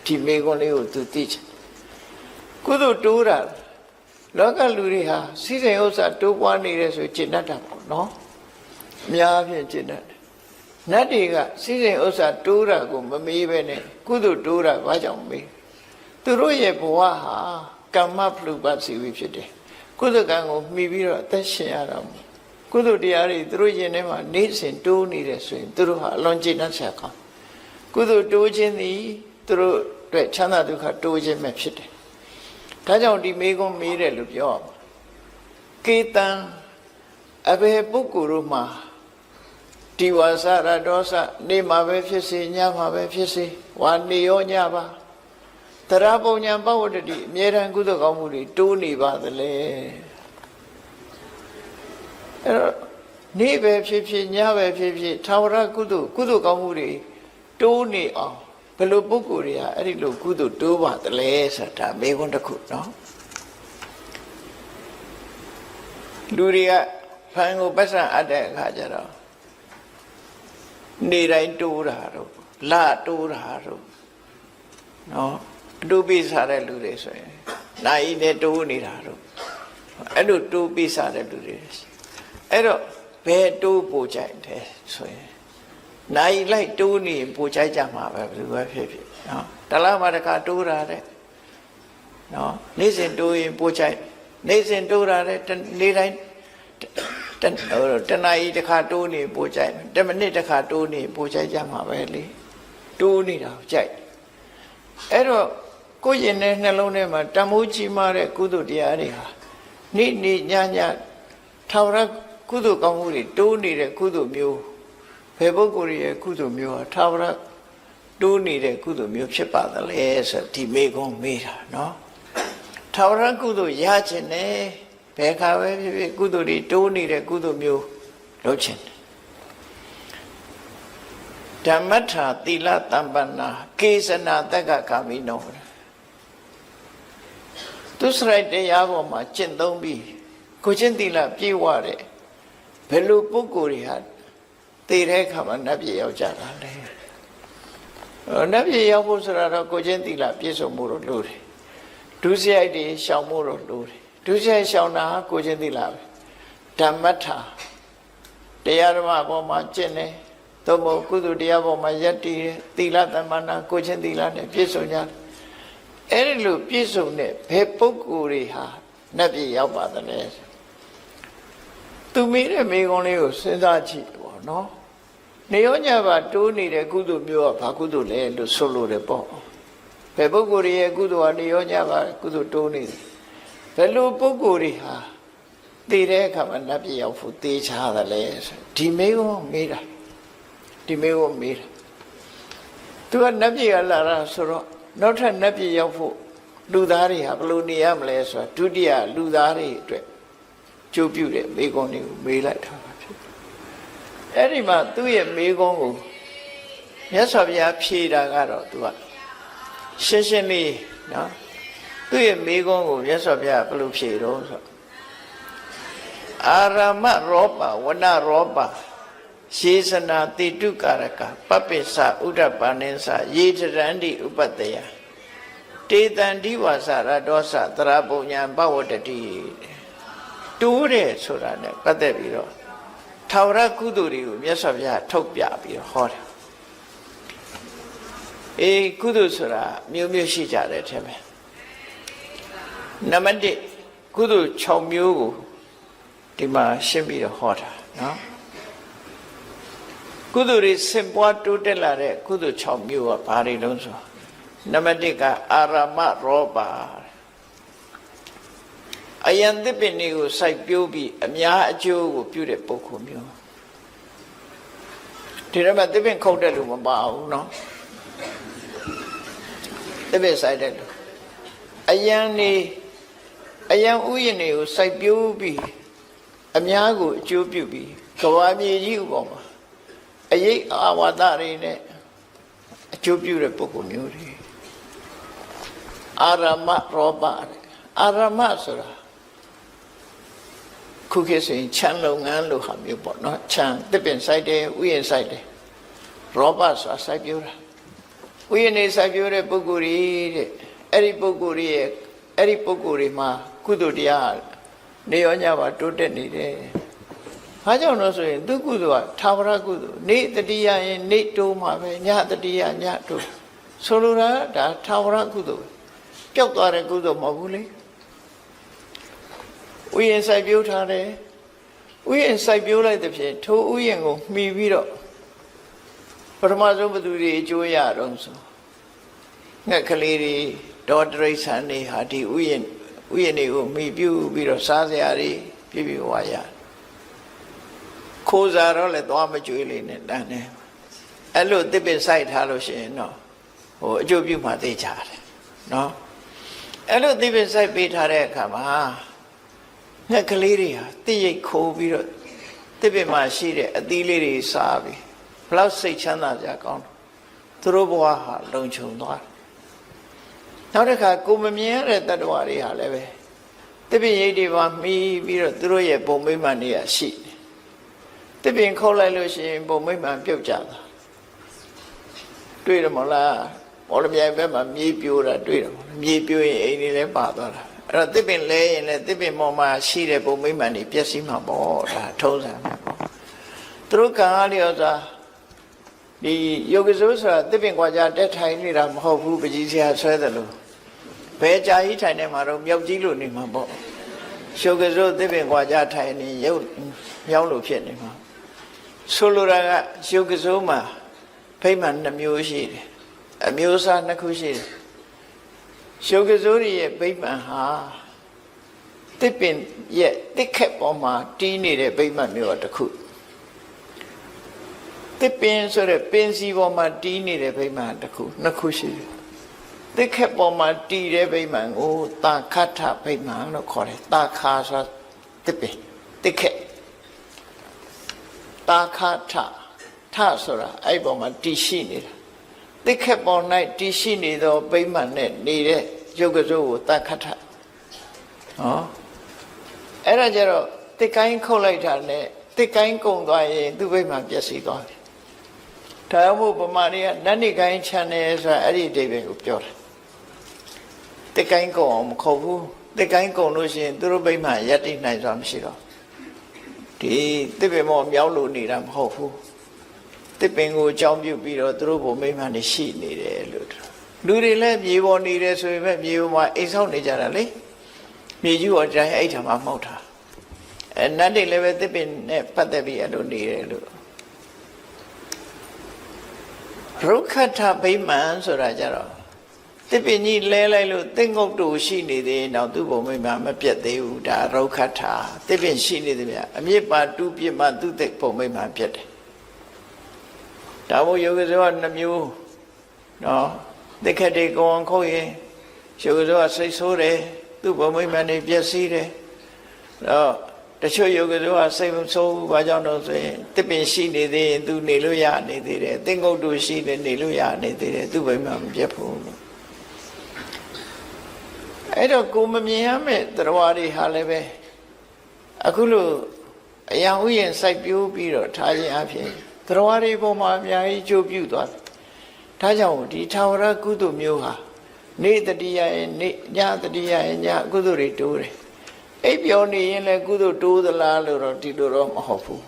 ဒီမေခွန်းလေးကိုသူသိချင်ကုသိုလ်တိုးတာလောကလူတွေဟာစိစိမ်ဥစ္စာတိုးပွားနေတယ်ဆိုကျင့်တတ်တာပေါ့နော်အများဖြင့်ကျင့်တတ်တယ်နတ်တွေကစိစိမ်ဥစ္စာတိုးတာကိုမမေးပဲနဲ့ကုသိုလ်တိုးတာဘာကြောင့်မေးသူတို့ရဲ့ဘဝဟာကမ္မဖလူပစီဝိဖြစ်တယ်ကုသိုလ်ကံကိုမှီပြီးတော့အသက်ရှင်ရတာကုသိုလ်တရားတွေသူတို့ရင်ထဲမှာနေ့စဉ်တိုးနေတယ်ဆိုရင်သူတို့ဟာအလွန်ကျင့်တတ်ချက်ကောင်းကုသိုလ်တိုးခြင်းသည်သူတို့အတွက်ချမ်းသာဒုက္ခတိုးခြင်းပဲဖြစ်တယ်ဒါကြောင့်ဒီမေခွန်းမေးတယ်လို့ပြောရမှာကေတံအဘယ်ပုဂ္ဂိုလ်တို့မှာဒီဝါစရတောစနေမှာပဲဖြစ်စေညမှာပဲဖြစ်စေဝါနေရောညပါသရပုံညာပဝတ္တိအမြဲတမ်းကုသိုလ်ကောင်းမှုတွေတိုးနေပါသလဲအဲ့တော့နေ့ပဲဖြစ်ဖြစ်ညပဲဖြစ်ဖြစ်ထာဝရကုသိုလ်ကောင်းမှုတွေတိုးနေအောင်ဘယ်လိုပုဂ္ဂိုလ်တွေကအဲ့ဒီလိုကုသိုလ်တိုးပါသလဲဆိုတာမေးခွန်းတစ်ခုနော်လူတွေကဖန်ကိုပတ်စံအပ်တဲ့အခါကျတော့နေတိုင်းတိုးတာတော့လတိုးတာတော့နော်အတူပိစားတဲ့လူတွေဆိုရင်နိုင်နဲ့တိုးနေတာတော့အဲ့လိုတိုးပိစားတဲ့လူတွေအဲ့တော့ဘယ်တိုးပို့ကြိုက်တယ်ဆိုရင်နိုင်လိုက်တိုးနေပို့ကြိုက်ကြမှာပဲဘယ်လိုပဲဖြစ်ဖြစ်နော်တလားမှာတခါတိုးတာတဲ့နော်နေ့စဉ်တိုးရင်ပို့ကြိုက်နေ့စဉ်တိုးတာတဲ့နေ့တိုင်းတနာရီတခါတိုးနေပို့ကြိုက်10မိနစ်တခါတိုးနေပို့ကြိုက်ကြမှာပဲလေတိုးနေတာကြိုက်အဲ့တော့ကိုယ့်ရင်ထဲနှလုံးထဲမှာတမိုးကြီးမားတဲ့ကုသိုလ်တရားတွေဟာနေ့နေ့ညညထာဝရကုသိုလ်ကောင်းမှုတွေတိုးနေတဲ့ကုသိုလ်မျိုးဘယ်ပုဂ္ဂိုလ်ရဲ့ကုသိုလ်မျိုးဟာထာဝရတိုးနေတဲ့ကုသိုလ်မျိုးဖြစ်ပါသလဲဆိုဒီမေခွန်းမေးတာနော်ထာဝရကုသိုလ်ရခြင်းနဲ့ဘယ်ခါပဲဖြစ်ဖြစ်ကုသိုလ်တွေတိုးနေတဲ့ကုသိုလ်မျိုးလုပ်ခြင်းဓမ္မထာသီလတမ္ပနာကေသနာတက္ကကာမိနောသူစရိုက်တရားပေါ်မှာကျင့်သုံးပြီးကိုချင်းသီလပြေဝတဲ့ဘယ်လိုပုဂ္ဂိုလ်တွေဟာတည်တဲ့အခါမှာနတ်ပြည်ရောက်ကြတာလဲနတ်ပြည်ရောက်ဖို့ဆိုတာတော့ကိုချင်းသီလပြည့်စုံမှုတော့လိုတယ်ဒုစရိုက်တွေရှောင်မှုတော့လိုတယ်ဒုစရိုက်ရှောင်တာကိုချင်းသီလပဲဓမ္မထာတရားဓမ္မပေါ်မှာကျင့်တယ်သို့မဟုတ်ကုသိုလ်တရားပေါ်မှာယက်တည်တယ်သီလသမ္မာနာကိုချင်းသီလနဲ့ပြည့်စုံကြတယ်အဲ့ဒီလိုပြည့်စုံတဲ့ဘယ်ပုဂ္ဂိုလ်တွေဟာနတ်ပြည်ရောက်ပါသလဲသူမိတဲ့မိကုံးလေးကိုစဉ်းစားကြည့်ပေါ့နော်နေရောညပါတိုးနေတဲ့ကုသိုလ်မျိုးကဘာကုသိုလ်လဲလို့ဆိုလို့တယ်ပေါ့ဘယ်ပုဂ္ဂိုလ်ရဲ့ကုသိုလ်ဟာနေရောညပါကုသိုလ်တိုးနေတယ်ဘယ်လိုပုဂ္ဂိုလ်တွေဟာတည်တဲ့အခါမှာနတ်ပြည်ရောက်ဖို့တေးချတယ်လဲဒီမိကုံးမေးတာဒီမိကုံးမေးတာသူကနတ်ပြည်ကလာတာဆိုတော့နောက်ထပ်နတ်ပြည်ရောက်ဖို့လူသားတွေဟာဘယ်လိုနေရမလဲဆိုတာဒုတိယလူသားတွေအတွက်ကြိုးပြုတဲ့မိကုံးတွေကိုမေးလိုက်တာပါဖြစ်အဲ့ဒီမှာသူ့ရဲ့မိကုံးကိုမြတ်စွာဘုရားဖြေတာကတော့သူကရှင်းရှင်းလေးနော်သူ့ရဲ့မိကုံးကိုမြတ်စွာဘုရားဘယ်လိုဖြေတော့ဆိုအာရမရောပဝနရောပရှေစနာတိတုကာရကပပ္ပိသဥဒ္ဒပါဏိသယေတရန္တိဥပတ္တယတေတံဒီဝါစရတောသသရပုံညာပဝတ္တိတိုးတယ်ဆိုတာနဲ့ပတ်သက်ပြီးတော့ထာဝရကုသိုလ်တွေကိုမြတ်စွာဘုရားထုတ်ပြပြီးတော့ဟောတယ် ကုသိုလ်ဆိုတာမျိုးမျိုးရှိကြတယ်တဲ့ပဲနံပါတ်1ကုသိုလ်6မျိုးကိုဒီမှာရှင်းပြီးတော့ဟောတာနော်ကုသိုလ်တွေစင်ပွားတိုးတက်လာတဲ့ကုသိုလ်6မျိုးကဘာတွေလုံးဆိုနံပါတ်1ကအာရမရောပါအယံသစ်ပင်တွေကိုစိုက်ပျိုးပြီးအများအကျိုးကိုပြုတဲ့ပုဂ္ဂိုလ်မျိုးဒီတော့မှသစ်ပင်ခုတ်တဲ့လူမပါဘူးနော်သစ်ပင်စိုက်တဲ့လူအယံဥယျာဉ်တွေကိုစိုက်ပျိုးပြီးအများကိုအကျိုးပြုပြီးကဘာမြေကြီးဥပေါ်မှာအရေးအာဝါဒတွေနဲ့အကျိုးပြုတဲ့ပုဂ္ဂိုလ်မျိုးတွေအာရမရောပအာရမဆိုတာခုခေတ်ဆိုရင်ခြံလုပ်ငန်းလို့ဟာမျိုးပေါ့နော်ခြံသစ်ပင်စိုက်တယ်ဥယျာဉ်စိုက်တယ်ရောပဆိုတာစိုက်ပျိုးတာဥယျာဉ်နေစိုက်ပျိုးတဲ့ပုဂ္ဂိုလ်တွေတဲ့အဲ့ဒီပုဂ္ဂိုလ်တွေမှာကုသိုလ်တရားနေရောညပါတိုးတက်နေတယ်။ဘာကြောင့်လို့ဆိုရင်သူကုသိုလ်ကသာဝရကုသိုလ်နေတတိယရင်နေတိုးမှာပဲညတတိယညတိုးဆိုလိုတာဒါသာဝရကုသိုလ်ပျောက်သွားတဲ့ကုသိုလ်မဟုတ်ဘူးလေ။ဥယျာဉ်စိုက်ပျိုးထားတယ်။ဥယျာဉ်စိုက်ပျိုးလိုက်တဲ့ဖြင့်ထိုဥယျာဉ်ကိုမှီပြီးတော့ပထမဆုံးဘသူတွေအကျိုးရတော့ဆိုငှက်ကလေးတွေဒေါ်တရိษံတွေဟာဒီဥယျာဉ်တွေကိုမှီပြုပြီးတော့စားစရာတွေပြည့်ပြည့်ဝရခိုးစားတော့လည်းသွားမကြွေးလေနဲ့တန်းတယ်အဲ့လိုတစ်ပင်စိုက်ထားလို့ရှိရင်တော့အကျိုးပြုမှသိကြတယ်နော်အဲ့လိုတစ်ပင်စိုက်ပေးထားတဲ့အခါမှာငှက်ကလေးတွေဟာတိရိတ်ခိုးပြီးတော့တစ်ပင်မှာရှိတဲ့အသီးလေးတွေစားပြီးဘလောက်စိတ်ချမ်းသာကြကောင်းသူတို့ဘဝဟာလုံခြုံသွားတယ်နောက်တစ်ခါကိုမမြင်ရတဲ့တ attva တွေဟာလည်းပဲတပည့်ရိပ်တွေပါမှီပြီးတော့သူတို့ရဲ့ပုံမိမ့်မှန်တွေကရှိတယ်တပည့်ခုတ်လိုက်လို့ရှိရင်ပုံမိမ့်မှန်ပြုတ်ကြတာတွေ့တယ်မလားမော်လမြိုင်ဘက်မှာမြေပြိုတာတွေ့တယ်မလားမြေပြိုရင်အိမ်တွေလည်းပါသွားတာအဲ့တော့တပည့်လဲရင်လည်းတပည့်ပေါ်မှာရှိတဲ့ပုံမိမ့်မှန်တွေပျက်စီးမှာပေါ့ဒါထုံးစံပဲပေါ့သူတို့ကံအားလျော်စွာဒီယောဂစိုးဆိုတာတပည့်ကွာကြတက်ထိုင်နေတာမဟုတ်ဘူးပကြီးစရာဆွဲတယ်လို့ဘယ်ကြာကြီးထိုင်နေမှာတော့မြောက်ကြီးလို့နေမှာပေါ့ရှုပ်ကစိုးသစ်ပင်ကွာကြထိုင်နေရုပ်မြောင်းလို့ဖြစ်နေမှာဆိုလိုတာကရှုပ်ကစိုးမှာဖိမှန်2မျိုးရှိတယ်အမျိုးအစား2ခုရှိတယ်ရှုပ်ကစိုးရဲ့ဖိမှန်ဟာသစ်ပင်ရဲ့တစ်ခက်ပေါ်မှာတီးနေတဲ့ဖိမှန်မျိုးတစ်ခုသစ်ပင်ဆိုတဲ့ပင်စီပေါ်မှာတီးနေတဲ့ဖိမှန်တစ်ခု2ခုရှိတယ်တစ်ခက်ပေါ်မှာတီးတဲ့ဗိမာန်ကိုတာခထဗိမာန်လို့ခေါ်တယ်တာခါဆိုတစ်ပင်တစ်ခက်တာခထထဆိုတာအဲ့ပေါ်မှာတီးရှိနေတာတစ်ခက်ပေါ်၌တီးရှိနေသောဗိမာန်နဲ့နေတဲ့ရုပ်ကစိုးကိုတာခထအဲ့ဒါကြတော့တစ်ကိုင်းခုတ်လိုက်တာနဲ့တစ်ကိုင်းကုံသွားရင်သူ့ဗိမာန်ပျက်စီးသွားတယ်ဒါကြောင့်မို့ဗမာတွေကနတ်နိကိုင်းချန်တယ်ဆိုတာအဲ့ဒီအဓိပ္ပာယ်ကိုပြောတယ်တစ်ကိုင်းကုံအောင်မခုတ်ဘူးတစ်ကိုင်းကုံလို့ရှိရင်သူတို့ဗိမာန်ရပ်တည်နိုင်စွာမရှိတော့ဒီတစ်ပင်မောမြောက်လို့နေတာမဟုတ်ဘူးတစ်ပင်ကိုအကြောင်းပြုပြီးတော့သူတို့ဗိမာန်တွေရှိနေတယ်လို့လူတွေလည်းမြေပေါ်နေတယ်ဆိုရင်ပဲမြေပေါ်မှာအိမ်ဆောက်နေကြတာလေမြေကြီးပေါ်တိုင်းအဲ့ထမှာမဟုတ်တာနတ်တွေလည်းပဲတစ်ပင်နဲ့ပတ်သက်ပြီးအဲ့လိုနေတယ်လို့ရုက္ခထဗိမာန်ဆိုတာကြတော့တစ်ပင်ကြီးလဲလိုက်လို့သင်္ကုတ်တူရှိနေသေးတော့သူ့ဘုံမိမမပြတ်သေးဘူးဒါရုက္ခထတစ်ပင်ရှိနေသေးဗျအမြစ်ပါတူပြစ်မှသူ့တဲ့ဘုံမိမပြတ်တယ်ဒါမို့ယောဂဇောက2မျိုးနော်တစ်ခက်တွေကောင်းခုတ်ရင်ယောဂဇောကစိတ်ဆိုးတယ်သူ့ဘုံမိမနေပြည့်စည်တယ်တော့တချို့ယောဂဇောကစိတ်မဆိုးဘူးဘာကြောင့်လို့ဆိုရင်တစ်ပင်ရှိနေသေးရင်သူနေလို့ရနေသေးတယ်သင်္ကုတ်တူရှိနေနေလို့ရနေသေးတယ်သူ့ဘုံမိမမပြတ်ဘူးအဲ့တော့ကိုမမြင်ရမယ့်တရားတွေဟာလည်းပဲအခုလိုအရာဥယျာဉ်စိုက်ပျိုးပြီးတော့ထားခြင်းအပြင်တရားတွေပေါ်မှာအများကြီးကျိုးပြုသွားတယ်။ဒါကြောင့်ဒီထာဝရကုသိုလ်မျိုးဟာနေတတိယရဲ့နေညတတိယရဲ့ညကုသိုလ်တွေတိုးတယ်။အိပ်ပျော်နေရင်လည်းကုသိုလ်တိုးသလားလို့တော့ဒီလိုတော့မဟုတ်ဘူး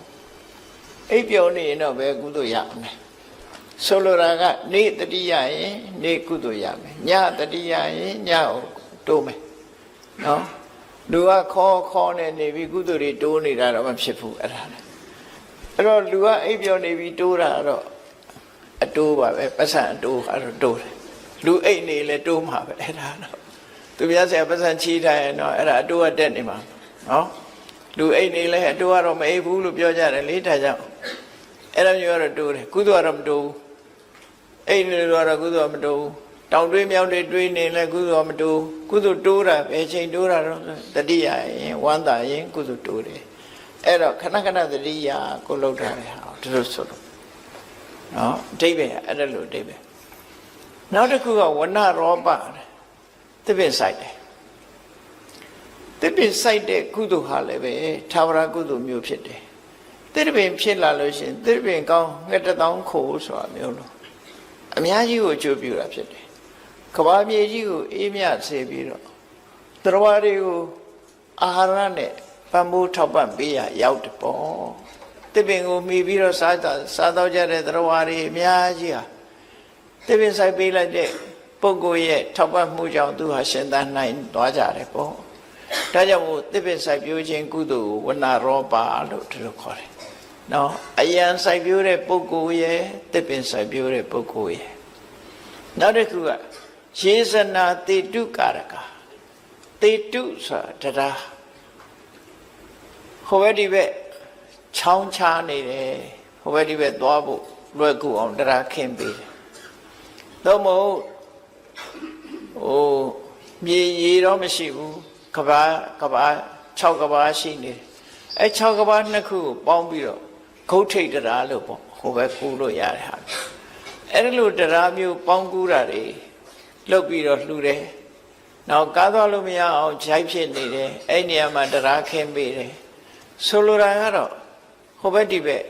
။အိပ်ပျော်နေရင်တော့ပဲကုသိုလ်ရမယ်။ ဆိုလိုတာကနေ့တတိယရင်နေ့ကုသိုလ်ရမယ်ညတတိယရင်ညကိုတိုးမယ်နော်လူကခေါ်နေနေပြီးကုသိုလ်တွေတိုးနေတာတော့မဖြစ်ဘူးအဲ့ဒါအဲ့တော့လူကအိပ်ပျော်နေပြီးတိုးတာတော့အတိုးပါပဲပတ်စံအတိုးကတော့တိုးတယ်လူအိပ်နေလဲတိုးမှာပဲအဲ့ဒါတော့သူများဆရာပတ်စံချီးထားရင်တော့အဲ့ဒါအတိုးကတက်နေမှာနော်လူအိပ်နေလဲအတိုးကတော့မအိပ်ဘူးလို့ပြောကြတယ်လေဒါကြောင့်အဲ့လိုမျိုးကတော့တိုးတယ်ကုသိုလ်ကတော့မတိုးဘူးအိပ်နေလို့ကတော့ကုသိုလ်မတိုးဘူးတောင်တွေးမြောက်တွေးနေလဲကုသိုလ်မတိုးကုသိုလ်တိုးတာဘယ်ချိန်တိုးတာတော့တတိယရင်ဝမ်းသာရင်ကုသိုလ်တိုးတယ်အဲ့တော့ခဏခဏတတိယကိုလောက်ထားတယ်ဟာဒီလိုဆိုလို့နော်အဓိပ္ပာယ်အဲ့ဒါလိုအဓိပ္ပာယ်နောက်တစ်ခုကဝဏရောပသစ်ပင်ဆိုင်တယ်သစ်ပင်ဆိုင်တဲ့ကုသိုလ်ဟာလည်းပဲသာဝရကုသိုလ်မျိုးဖြစ်တယ်သစ်ပင်ဖြစ်လာလို့ရှိရင်သစ်ပင်ကောင်းငှက်တစ်တောင်းခိုးဆိုတာမျိုးလို့အများကြီးကိုအကျိုးပြုတာဖြစ်တယ်ကဘာမြေကြီးကိုအေးမြစေပြီးတော့သရဝါတွေကိုအာဟာရနဲ့ပံ့ပိုးထောက်ပံ့ပေးရရောက်တယ်ပေါ့သစ်ပင်ကိုမှီပြီးတော့စားတော့ကြတဲ့သရဝါတွေအများကြီးဟာသစ်ပင်ဆိုင်ပေးလိုက်တဲ့ပုဂ္ဂိုလ်ရဲ့ထောက်ပံ့မှုကြောင့်သူဟာရှင်သန်နိုင်သွားကြတယ်ပေါ့ဒါကြောင့်မို့သစ်ပင်ဆိုင်ပြိုးခြင်းကုသိုလ်ကိုဝဏရောပါလို့ဒီလိုခေါ်တယ်နော်အယံဆိုင်ပြိုးတဲ့ပုဂ္ဂိုလ်ရဲ့သစ်ပင်ဆိုင်ပြိုးတဲ့ပုဂ္ဂိုလ်ရဲ့နောက်တစ်ခုကယေဇနာတေတုကာရကတေတုဆိုတာတရားဟိုဘက်ဒီဘက်ချောင်းချားနေတယ်ဟိုဘက်ဒီဘက်သွားဖို့လွယ်ကူအောင်တရားခင်းပေးတယ်တော့မဟုတ်မြေရေတော့မရှိဘူးကဘာ6ကဘာရှိနေတယ်အဲ6ကဘာနှစ်ခုကိုပေါင်းပြီးတော့ဂုတ်ထိတ်တရားလို့ပေါ့ဟိုဘက်ကူလို့ရတဲ့ဟာအဲ့ဒီလိုတရားမျိုးပေါင်းကူးတာတွေလုပ်ပြီးတော့လှူတယ်နောက်ကားသွားလို့မရအောင်ခြိုက်ဖြစ်နေတယ်အဲ့နေရာမှာတရားခင်းပေးတယ်ဆိုလိုတာကတော့ဟိုဘက်ဒီဘက်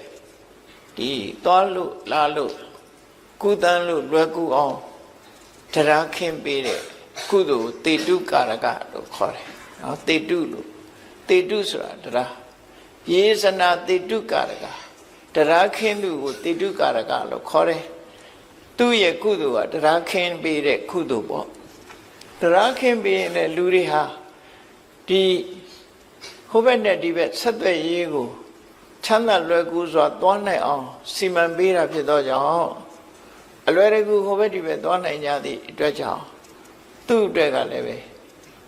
ဒီသွားလို့လာလို့ကုသန်းလို့လွယ်ကူအောင်တရားခင်းပေးတဲ့ကုသိုလ်တေတုကာရကလို့ခေါ်တယ်နော်တေတုလို့တေတုဆိုတာတရားယေဇနာတေတုကာရကတရားခင်းသူကိုတေတုကာရကလို့ခေါ်တယ်သူ့ရဲ့ကုသိုလ်ကတရားခင်းပေးတဲ့ကုသိုလ်ပေါ့တရားခင်းပေးတဲ့လူတွေဟာဒီဟိုဘက်နဲ့ဒီဘက်ဆက်သွယ်ရေးကိုချမ်းသာလွယ်ကူစွာသွားနိုင်အောင်စီမံပေးတာဖြစ်သောကြောင့်အလွယ်တကူဟိုဘက်ဒီဘက်သွားနိုင်ကြသည့်အတွက်ကြောင့်သူ့အတွက်ကလည်းပဲ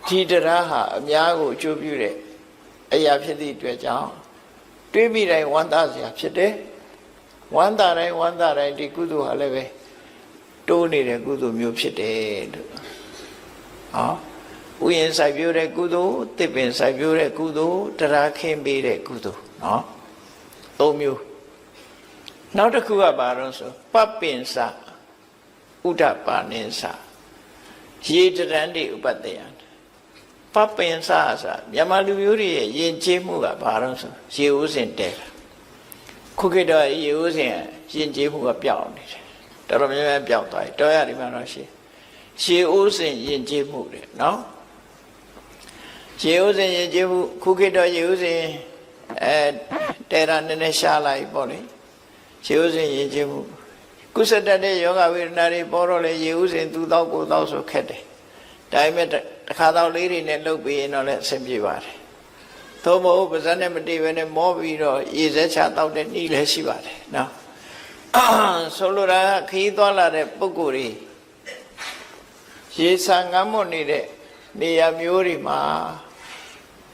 ဒီတရားဟာအများကိုအကျိုးပြုတဲ့အရာဖြစ်သည့်အတွက်ကြောင့်တွေးမိတိုင်းဝမ်းသာစရာဖြစ်တယ်ဝမ်းသာတိုင်းဒီကုသိုလ်ဟာလည်းပဲတိုးနေတဲ့ကုသိုလ်မျိုးဖြစ်တယ်လို့ဥယျာဉ်စိုက်ပျိုးတဲ့ကုသိုလ်သစ်ပင်စိုက်ပျိုးတဲ့ကုသိုလ်တရားခင်းပေးတဲ့ကုသိုလ်နော်၃မျိုးနောက်တစ်ခုကဘာလို့ဆိုပပင်စဥဒ္ဒပါနိစရေတရံတိဥပတ္တယံပပင်စဆိုတာမြန်မာလူမျိုးတွေရဲ့ယဉ်ကျေးမှုကဘာလို့ဆိုရေဦးစင်တဲတာခုခေတ်တော့ရေဦးစင်ယဉ်ကျေးမှုကပျောက်နေတယ်တော်တော်များများပျောက်သွားပြီတော်ရဒီမှာတော့ရေဦးစင်ယဉ်ကျေးမှုတဲ့နော်ရေဦးစင်ယဉ်ကျေးမှုခုခေတ်တော့ရေဦးစင်တဲတာနည်းနည်းရှားလိုက်ပေါ့လေရေဦးစင်ယဉ်ကျေးမှုကုသတတ်တဲ့ယောဂဝေဒနာတွေပေါ်တော့လေရေဦးစင်သူတော့ကိုတော့ဆိုခက်တယ်ဒါပေမဲ့တစ်ခါတော့လေးတွေနဲ့လှုပ်ပြီးရင်တော့လည်းအဆင်ပြေပါတယ်သို့မဟုတ်ပါးစပ်နဲ့မတည်ဘဲနဲ့မောပြီးတော့ရေစက်ချတောက်တဲ့နှီးလည်းရှိပါတယ်နော်ဆိုလိုတာခီးသွားလာတဲ့ပုဂ္ဂိုလ်တွေရေဆာငမ်းမွနေတဲ့နေရာမျိုးတွေမှာ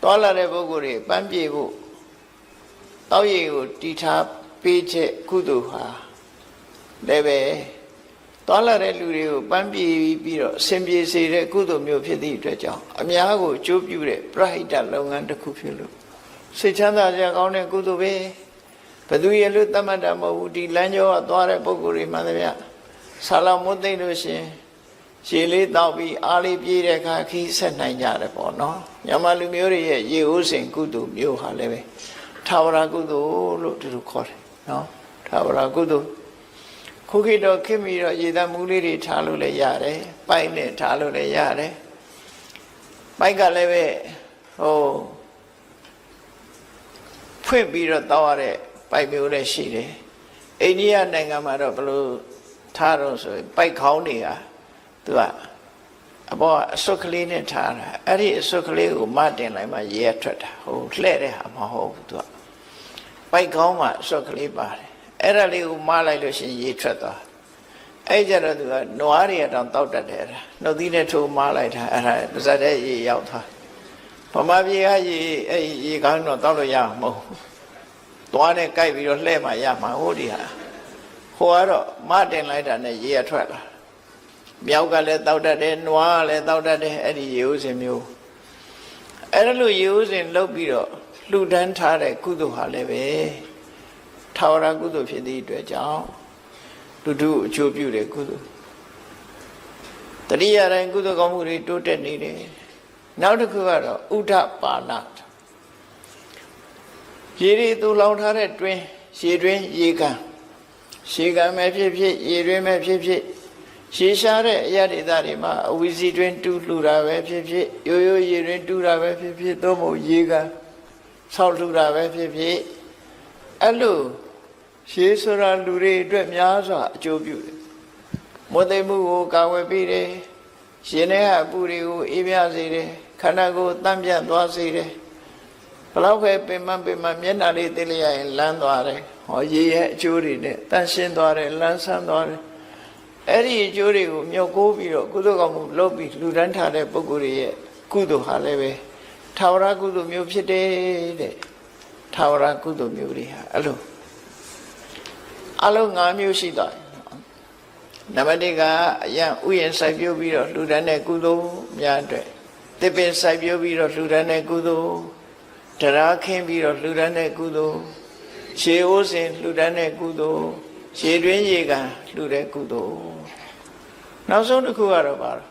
သွားလာတဲ့ပုဂ္ဂိုလ်တွေပန်းပြေဖို့တောက်ရည်ကိုတီထားပေးချက်ကုသိုလ်ဟာလည်းပဲသွားလာတဲ့လူတွေကိုပန်းပြေပြီးတော့အစဉ်ပြေစေတဲ့ကုသိုလ်မျိုးဖြစ်သည့်အတွက်ကြောင့်အများကိုအကျိုးပြုတဲ့ပရဟိတလုပ်ငန်းတစ်ခုဖြစ်လို့စိတ်ချမ်းသာစရာကောင်းတဲ့ကုသိုလ်ပဲဘယ်သူရဲ့လို့သတ်မှတ်တာမဟုတ်ဘူးဒီလမ်းကျောကသွားတဲ့ပုဂ္ဂိုလ်တွေမှန်သမျှဆာလောင်မွတ်သိမ့်လို့ရှင်ရေလေးတောက်ပြီးအားလေးပြေးတဲ့အခါခီးဆက်နိုင်ကြတယ်ပေါ့နော်မြန်မာလူမျိုးတွေရဲ့ရေဦးစင်ကုသိုလ်မျိုးဟာလည်းပဲထာဝရကုသိုလ်လို့သူတို့ခေါ်တယ်နော်ထာဝရကုသိုလ်ခုခေတ်တော့ခင်ပြီးတော့ရေသားမူးလေးတွေထားလို့လည်းရတယ်ပိုက်နဲ့ထားလို့လည်းရတယ်ပိုက်ကလည်းပဲဖွင့်ပြီးတော့တောက်ရတဲ့ပိုက်မျိုးလည်းရှိတယ်အိန္ဒိယနိုင်ငံမှာတော့ဘယ်လို ထားတော့ဆိုပိုက်ခေါင်းတွေကသူကအပေါ်အစွတ်ကလေးနဲ့ထားတာအဲ့ဒီအစွတ်ကလေးကိုမတင်လိုက်မှရေထွက်တာဟိုလှဲ့တဲ့ဟာမဟုတ်ဘူးသူကပိုက်ခေါင်းမှာအစွတ်ကလေးပါတယ်အဲ့ဒါလေးကိုမလိုက်လို့ရှိရင်ရေထွက်သွားအဲ့ကြတော့သူကနွားတွေတောင်တောက်တတ်တယ်နှုတ်သီးနဲ့ထိုးမလိုက်တာအဲ့ဒါပါဇက်တဲ့ရေရောက်သွားဗမာပြည်ကရေကောင်းတော့တောက်လို့ရမှာမဟုတ်သွားနဲ့ကြိုက်ပြီးတော့လှဲ့မှရမှာဟိုဒီဟာဟိုကတော့မတင်လိုက်တာနဲ့ရေထွက်လာမြောက်ကလည်းတောက်တတ်တယ်နွားလည်းတောက်တတ်တယ်အဲ့ဒီရေဦးစင်မျိုးအဲ့ဒါလို့ရေဦးစင်လှုပ်ပြီးတော့လှူဒန်းထားတဲ့ကုသိုလ်ဟာလည်းပဲထာဝရကုသိုလ်ဖြစ်သည့်အတွက်ကြောင့်လူတို့အကျိုးပြုတဲ့ကုသိုလ်တတိယတိုင်းကုသိုလ်ကောင်းမှုတွေတိုးတက်နေတယ်နောက်တစ်ခုကတော့ဥဒ္ဓပါဏရေတွေတူလောင်ထားတဲ့တွင်းရေတွင်းရေကန်ရေကန်မဲ့ဖြစ်ဖြစ်ရေတွင်းမဲ့ဖြစ်ဖြစ်ရေရှားတဲ့အရာဒေသတွေမှာအဝီစီတွင်းတူးလှူတာပဲဖြစ်ဖြစ်ရိုးရိုးရေတွင်းတူးတာပဲဖြစ်ဖြစ်သို့မဟုတ်ရေကန်ဆောက်လှူတာပဲဖြစ်ဖြစ်အဲ့လိုရေဆိုတာလူတွေအတွက်များစွာအကျိုးပြုတယ်မွတ်သိမှုကိုကာဝယ်ပေးတယ်ရှင်ထဲကအပူတွေကိုအေးမြစေတယ်ခန္ဓာကိုယ်တန့်ပြတ်သွားစေတယ်ဘလောက်ပဲပင်မမျက်နှာလေးသိလျက်ရင်လန်းသွားတယ်ဟောရေရဲ့အကျိုးတွေနဲ့တန့်ရှင်းသွားတယ်လန်းဆန်းသွားတယ်အဲ့ဒီအကျိုးတွေကိုမြုပ်ကိုးပြီးတော့ကုသိုလ်ကောင်းမှုလုပ်ပြီးလူတန်းထားတဲ့ပုဂ္ဂိုလ်တွေရဲ့ကုသိုလ်ဟာလည်းပဲထာဝရကုသိုလ်မျိုးဖြစ်တယ်တဲ့ထာဝရကုသိုလ်မျိုးတွေဟာအဲ့လိုအလုံး5မျိုးရှိသွားတယ်နံပါတ်1ကအယံဥယျာဉ်စိုက်ပျိုးပြီးတော့လှူဒန်းတဲ့ကုသိုလ်များအတွက်သစ်ပင်စိုက်ပျိုးပြီးတော့လှူဒန်းတဲ့ကုသိုလ်တရားခင်းပြီးတော့လှူဒန်းတဲ့ကုသိုလ်ရှေးအိုးစင်လှူဒန်းတဲ့ကုသိုလ်ရှေးတွင်းရေကန်လှူတဲ့ကုသိုလ်နောက်ဆုံးတစ်ခုကတော့ပါတော့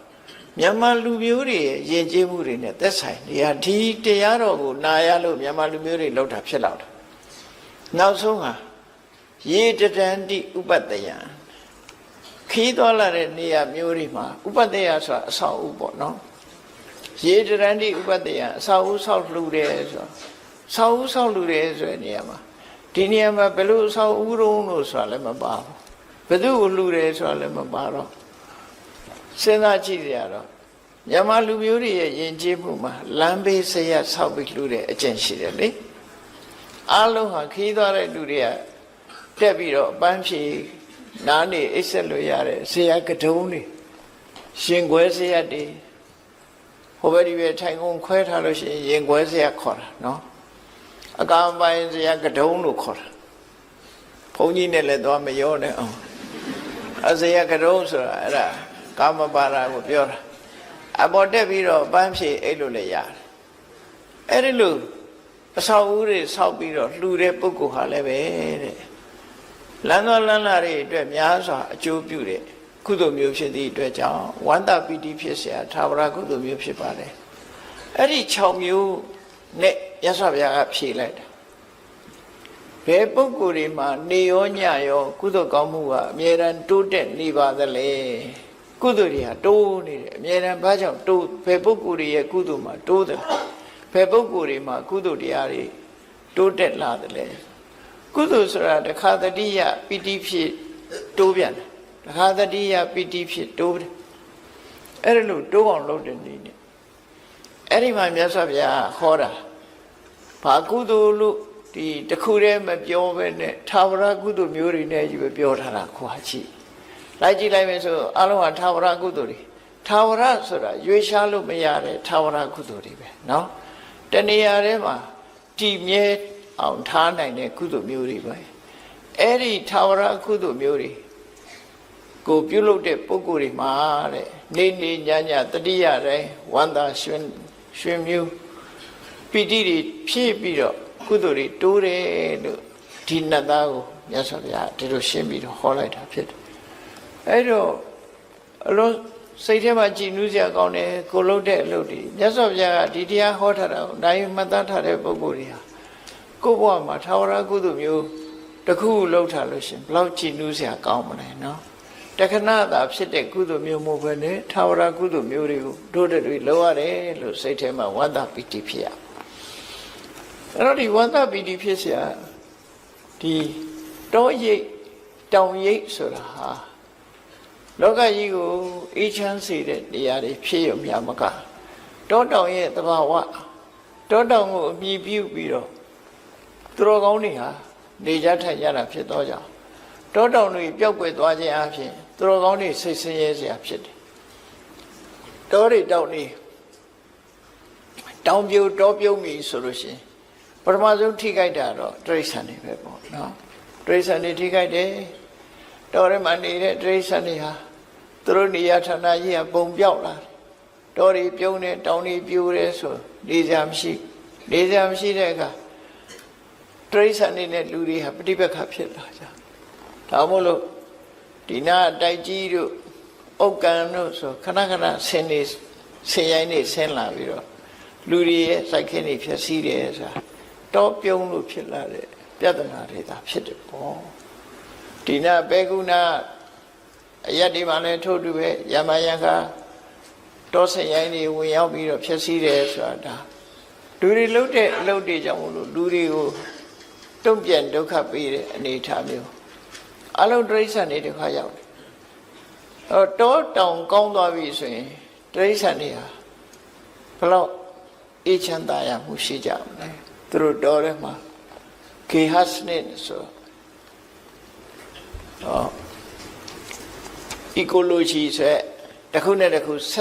မြန်မာလူမျိုးတွေရဲ့ယဉ်ကျေးမှုတွေနဲ့သက်ဆိုင်နေရာဒီတရားတော်ကိုနာရလို့မြန်မာလူမျိုးတွေလောက်တာဖြစ်တော့တယ်နောက်ဆုံးဟာရေတတန္တိဥပတ္တယံခီးသွားလာတဲ့နေရာမျိုးတွေမှာဥပတ္တယဆိုတာအဆောက်အဦပေါ့နော်ရေတတန္တိဥပတ္တယံအဆောက်အဦဆောက်လှူတယ်ဆိုဆောက်အဦဆောက်လှူတယ်ဆိုတဲ့နေရာမှာဒီနေရာမှာဘယ်လိုအဆောက်အဦတုံးလို့ဆိုတာလည်းမပါဘူးဘယ်သူ့ကိုလှူတယ်ဆိုတာလည်းမပါတော့စဉ်းစားကြည့်ရတော့မြန်မာလူမျိုးတွေရဲ့ယဉ်ကျေးမှုမှာလမ်းဘေးဆရာဆောက်ပြီးလှူတဲ့အကျင့်ရှိတယ်လေအားလုံးဟာခီးသွားတဲ့လူတွေကတက်ပြီးတော့အပန်းဖြေနားနေအိပ်ဆက်လို့ရတယ်ဆရာကတုံးတွေရှင်ခွဲဆရာတွေဟိုဘက်ဒီဘက်ထိုင်ကုန်ခွဲထားလို့ရှိရင်ရင်ခွဲဆရာခေါ်တာနော်အကောင်ပိုင်းဆရာကတုံးလို့ခေါ်တာဘုန်းကြီးနဲ့လည်းတော့မရောနဲ့အောင်အဆရာကတုံးဆိုတာအဲ့ဒါကာမပါဒကိုပြောတာအပေါ်တက်ပြီးတော့ပန်းဖြေအိတ်လို့လည်းရတယ်အဲ့ဒီလိုအဆောက်အဦတွေဆောက်ပြီးတော့လှူတဲ့ပုဂ္ဂိုလ်ဟာလည်းပဲတဲ့လမ်းတော်လမ်းလာတွေအတွက်များစွာအကျိုးပြုတဲ့ကုသိုလ်မျိုးဖြစ်သည့်အတွက်ကြောင့်ဝန္တပီတိဖြစ်เสียထာဝရကုသိုလ်မျိုးဖြစ်ပါတယ်အဲ့ဒီ6မျိုးနဲ့ရသော်ဘုရားကဖြေလိုက်တာဘယ်ပုဂ္ဂိုလ်တွေမှာနေရောညရောကုသိုလ်ကောင်းမှုကအမြဲတမ်းတိုးတက်နေပါသလဲကုသိုလ်တွေဟာတိုးနေတယ်အမြဲတမ်းဘာကြောင့်တိုးဘယ်ပုဂ္ဂိုလ်တွေရဲ့ကုသိုလ်မှာတိုးတယ်ဘယ်ပုဂ္ဂိုလ်တွေမှာကုသိုလ်တရားတွေတိုးတက်လာတယ်လဲကုသိုလ်ဆိုတာတခါတတိယပီတိဖြစ်တိုးပြန်တယ်တခါတတိယပီတိဖြစ်တိုးတယ်အဲ့ဒါလို့တိုးအောင်လုပ်တဲ့နည်းနဲ့အဲ့ဒီမှာမြတ်စွာဘုရားဟောတာဘာကုသိုလ်လို့ဒီတခုတည်းမပြောဘဲနဲ့ထာဝရကုသိုလ်မျိုးတွေနဲ့ကြီးပဲပြောထားတာခွာကြည့်လိုက်ကြည့်လိုက်မယ်ဆိုအလုံးဟာထာဝရကုသိုလ်တွေထာဝရဆိုတာရွေးရှားလို့မရတဲ့ထာဝရကုသိုလ်တွေပဲเนาะတဏှာထဲမှာတည်မြဲအောင်ထားနိုင်တဲ့ကုသိုလ်မျိုးတွေပဲအဲ့ဒီထာဝရကုသိုလ်မျိုးတွေကိုပြုလုပ်တဲ့ပုဂ္ဂိုလ်တွေမှာတဲ့နေနေညညတတိယတိုင်းဝန္တာရွှင်မျိုးပီတိတွေဖြည့်ပြီးတော့ကုသိုလ်တွေတိုးတယ်လို့ဒီနတ်သားကိုမြတ်စွာဘုရားဒီလိုရှင်းပြီးတော့ဟောလိုက်တာဖြစ်တယ်အဲ့တော့အလုံးစိတ်ထဲမှာကြည်နူးစရာကောင်းတယ်ကိုလုပ်တဲ့အလုပ်တွေမြတ်စွာဘုရားကဒီတရားဟောထားတာကိုနိုင်မှတ်သားထားတဲ့ပုဂ္ဂိုလ်တွေဟာကိုယ့်ဘဝမှာထာဝရကုသိုလ်မျိုးတစ်ခုလုပ်ထားလို့ရှင်ဘလောက်ကြည်နူးစရာကောင်းမလဲနော်တခဏသာဖြစ်တဲ့ကုသိုလ်မျိုးမဟုတ်ဘဲနဲ့ထာဝရကုသိုလ်မျိုးတွေကိုတို့တွေလုပ်ရတယ်လို့စိတ်ထဲမှာဝန္တာပီတိဖြစ်ရအဲ့တော့ဒီဝန္တာပီတိဖြစ်เสียဒီတောရိပ်တောင်ရိပ်ဆိုတာဟာ လောကကြီးကိုအေးချမ်းစေတဲ့နေရာတွေဖြစ်ရမြမကတောတောင်ရဲ့သဘာဝတောတောင်ကိုအမြည်ပြုပြီးတော့သူတော်ကောင်းတွေဟာနေကြထိုင်ကြတာဖြစ်သောကြောင့်တောတောင်တွေပျောက်ကွယ်သွားခြင်းအပြင်သူတော်ကောင်းတွေစိတ်ဆင်းရဲစရာဖြစ်တယ်တောတွေတောင်တွေတောင်ပြိုတောပြုံးပြီဆိုလို့ရှိရင်ပထမဆုံးထိခိုက်တာတော့တိရစ္ဆာန်တွေပဲပေါ့နော်တိရစ္ဆာန်တွေထိခိုက်တယ်တောထဲမှာနေတဲ့တိရစ္ဆာန်တွေဟာသူတို့နေရာဌာနကြီးကပုံပြောက်လာတောတွေပြုံးတယ်တောင်တွေပြိုတယ်ဆိုနေစရာမရှိတဲ့အခါတိရစ္ဆာန်တွေနဲ့လူတွေဟာပဋိပက္ခဖြစ်လာကြဒါမို့လို့ဒီနာတိုက်ကြီးတို့ဥက္ကံတို့ဆိုခဏခဏဆင်းရိုင်းနေဆင်းလာပြီးတော့လူတွေရဲ့စိုက်ခင်းတွေဖြစ်စီးတယ်ဆိုတာတောပြုံးလို့ဖြစ်လာတဲ့ပြဿနာတွေသာဖြစ်တယ်ပေါ့ဒီနာဘေကုဏအရက်ဒီမှာလည်းထို့တူပဲယမယံခါတောဆင်းရိုင်းတွေဝင်ရောက်ပြီးတော့ဖြစ်စီးတယ်ဆိုတာဒါလူတွေလှုပ်တဲ့အလုပ်တွေကြောင့်မလို့လူတွေကိုတုံ့ပြန်ဒုက္ခပေးတဲ့အနေအထားမျိုးအလုံးတိရစ္ဆာန်တွေတစ်ခါရောက်တယ်တောတောင်ကောင်းသွားပြီဆိုရင်တိရစ္ဆာန်တွေဟာဘလို့အေးချမ်းသာရမှုရှိကြမလဲသူတို့တောထဲမှာခေဟစနစ်ဆိုecology ဆိုတခုနဲ့တခုဆ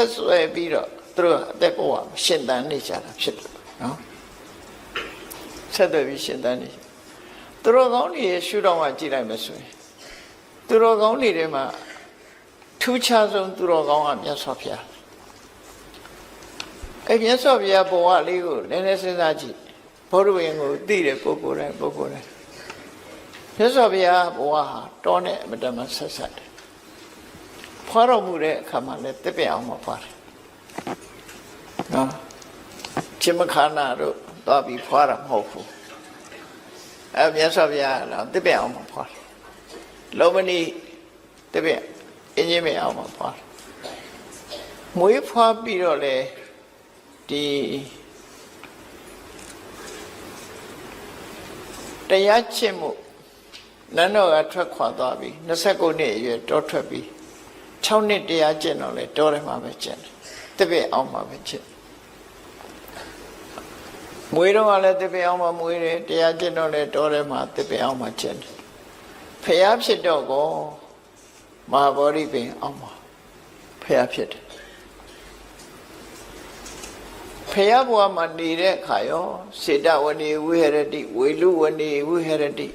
က်ဆွဲပြီးတော့သူတို့အသက်ဘဝရှင်သန်နေကြတာဖြစ်တယ်နော်ဆက်သွယ်ပြီးရှင်သန်နေသူတို့ကောင်းတွေရှုတော့မှကြည့်လိုက်မယ်ဆိုရင်သူတို့ကောင်းတွေထဲမှာထူးခြားဆုံးသူတို့ကောင်းကမြတ်စွာဘုရားအဲ့မြတ်စွာဘုရားဘဝလေးကိုနည်းနည်းစဉ်းစားကြည့်ဘုရားဝင်ကိုသိတဲ့ပုဂ္ဂိုလ်တိုင်းမြတ်စွာဘုရားဘဝဟာတောနဲ့အမတမဆက်ဆက်တယ်ဖွာတော်မူတဲ့အခါမှာလည်းတစ်ပြက်အောင်မဖွာတယ်နော်ချင်းမခါနာတို့သွားပြီးဖွာတာမဟုတ်ဘူးအဲ့မြတ်စွာဘုရားတော့တစ်ပြက်အောင်မဖွာတယ်လောမဏီတစ်ပြက်အင်းကြီးမအောင်မဖွာတယ်မွေးဖွာပြီးတော့လေဒီတရားချစ်မှုနန်းတော်ကထွက်ခွာသွားပြီ29နှစ်အရွယ်တောထွက်ပြီး6နှစ်တရားကျင့်တော့လေတောထဲမှာပဲကျင့်တယ်တပည့်အောင်မှာပဲကျင့်မွေးတော့လည်းတပည့်အောင်မှာမွေးတယ်တရားကျင့်တော့လေတောထဲမှာတပည့်အောင်မှာကျင့်တယ်ဖျားဖြစ်တော့ကောမဟာဗောဓိပင်အောင်မှာဖျားဖြစ်တယ်ဖျားဘဝမှာနေတဲ့အခါရောစေတဝဏီဝိဟရတိဝေလူဝဏီဝိဟရတိ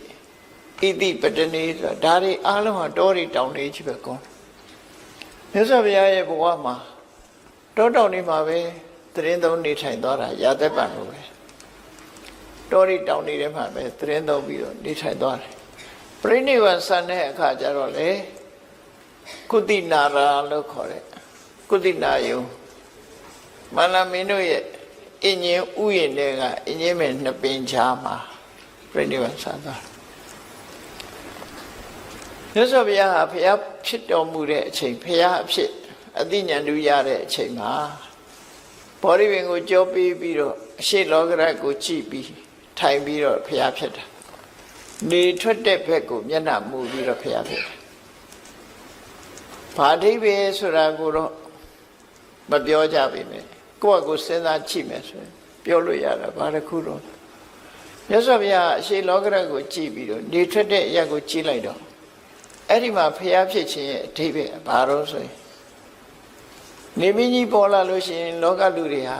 ဣတိပတနေဆိုတာဒါတွေအားလုံးဟာတောတွေတောင်တွေကြီးပဲကောမြတ်စွာဘုရားရဲ့ဘဝမှာတောတောင်တွေမှာပဲသတင်းသုံးနေထိုင်သွားတာရာသက်ပံလို့ပဲတောတွေတောင်တွေထဲမှာပဲသတင်းသုံးပြီးတော့နေထိုင်သွားတယ်ပြိဋိဘံဆန်တဲ့အခါကျတော့လေကုသိနာရာလို့ခေါ်တဲ့ကုသိနာယုံမန္လမင်းတို့ရဲ့အင်းကြီးဥယျာဉ်တွေကအင်းကြီးမဲ့နှစ်ပင်ချာမှာပြိဋိဘံဆန်သွားမြတ်စွာဘုရားဟာဘုရားဖြစ်တော်မူတဲ့အချိန်ဘုရားအဖြစ်အသိဉာဏ်တူရတဲ့အချိန်မှာဘောဓိပင်ကိုကြောပေးပြီးတော့အရှိလောကရကိုကြည့်ပြီးထိုင်ပြီးတော့ဘုရားဖြစ်တာနေထွက်တဲ့ဘက်ကိုမျက်နှာမူပြီးတော့ဘုရားဖြစ်တာဘာအဓိပ္ပာယ်ဆိုတာကိုတော့မပြောကြပါနဲ့ကိုယ့်အကိုစဉ်းစားကြည့်မယ်ဆိုရင်ပြောလို့ရတာဘာတစ်ခုတော့မြတ်စွာဘုရားအရှိလောကရကိုကြည့်ပြီးတော့နေထွက်တဲ့အရာကိုကြည့်လိုက်တော့အဲ့ဒီမှာဖျားဖြစ်ခြင်းရဲ့အဓိပ္ပာယ်ဘာလို့ဆိုရင်နေမင်းကြီးပေါ်လာလို့ရှိရင်လောကလူတွေဟာ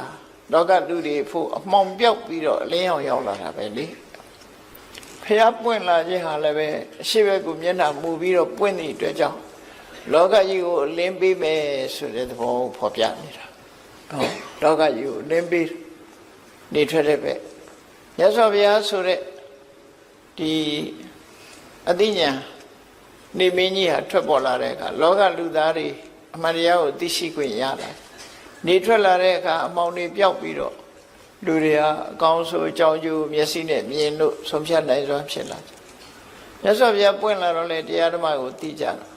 လောကလူတွေဖို့အမှောင်ပြောက်ပြီးတော့အလင်းအောင်ရောက်လာတာပဲလေဖျားပွင့်လာခြင်းဟာလည်းပဲအရှိဘက်ကိုမျက်နှာမူပြီးတော့ပွင့်သည့်အတွက်ကြောင့်လောကကြီးကိုအလင်းပေးမယ်ဆိုတဲ့သဘောကိုဖော်ပြနေတာဟုတ်လောကကြီးကိုအလင်းပေးနေထွက်တဲ့ပဲမြတ်စွာဘုရားဆိုတဲ့ဒီအသိဉာဏ်နေမင်းကြီးဟာထွက်ပေါ်လာတဲ့အခါလောကလူသားတွေအမှန်တရားကိုသိရှိခွင့်ရတာနေထွက်လာတဲ့အခါအမှောင်တွေပျောက်ပြီးတော့လူတွေဟာအကောင်းဆိုအကြောင်းကျိုးမျက်စိနဲ့မြင်လို့ဆုံးဖြတ်နိုင်စွာဖြစ်လာတယ်မြတ်စွာဘုရားပွင့်လာတော့လေတရားဓမ္မကိုသိကြတာ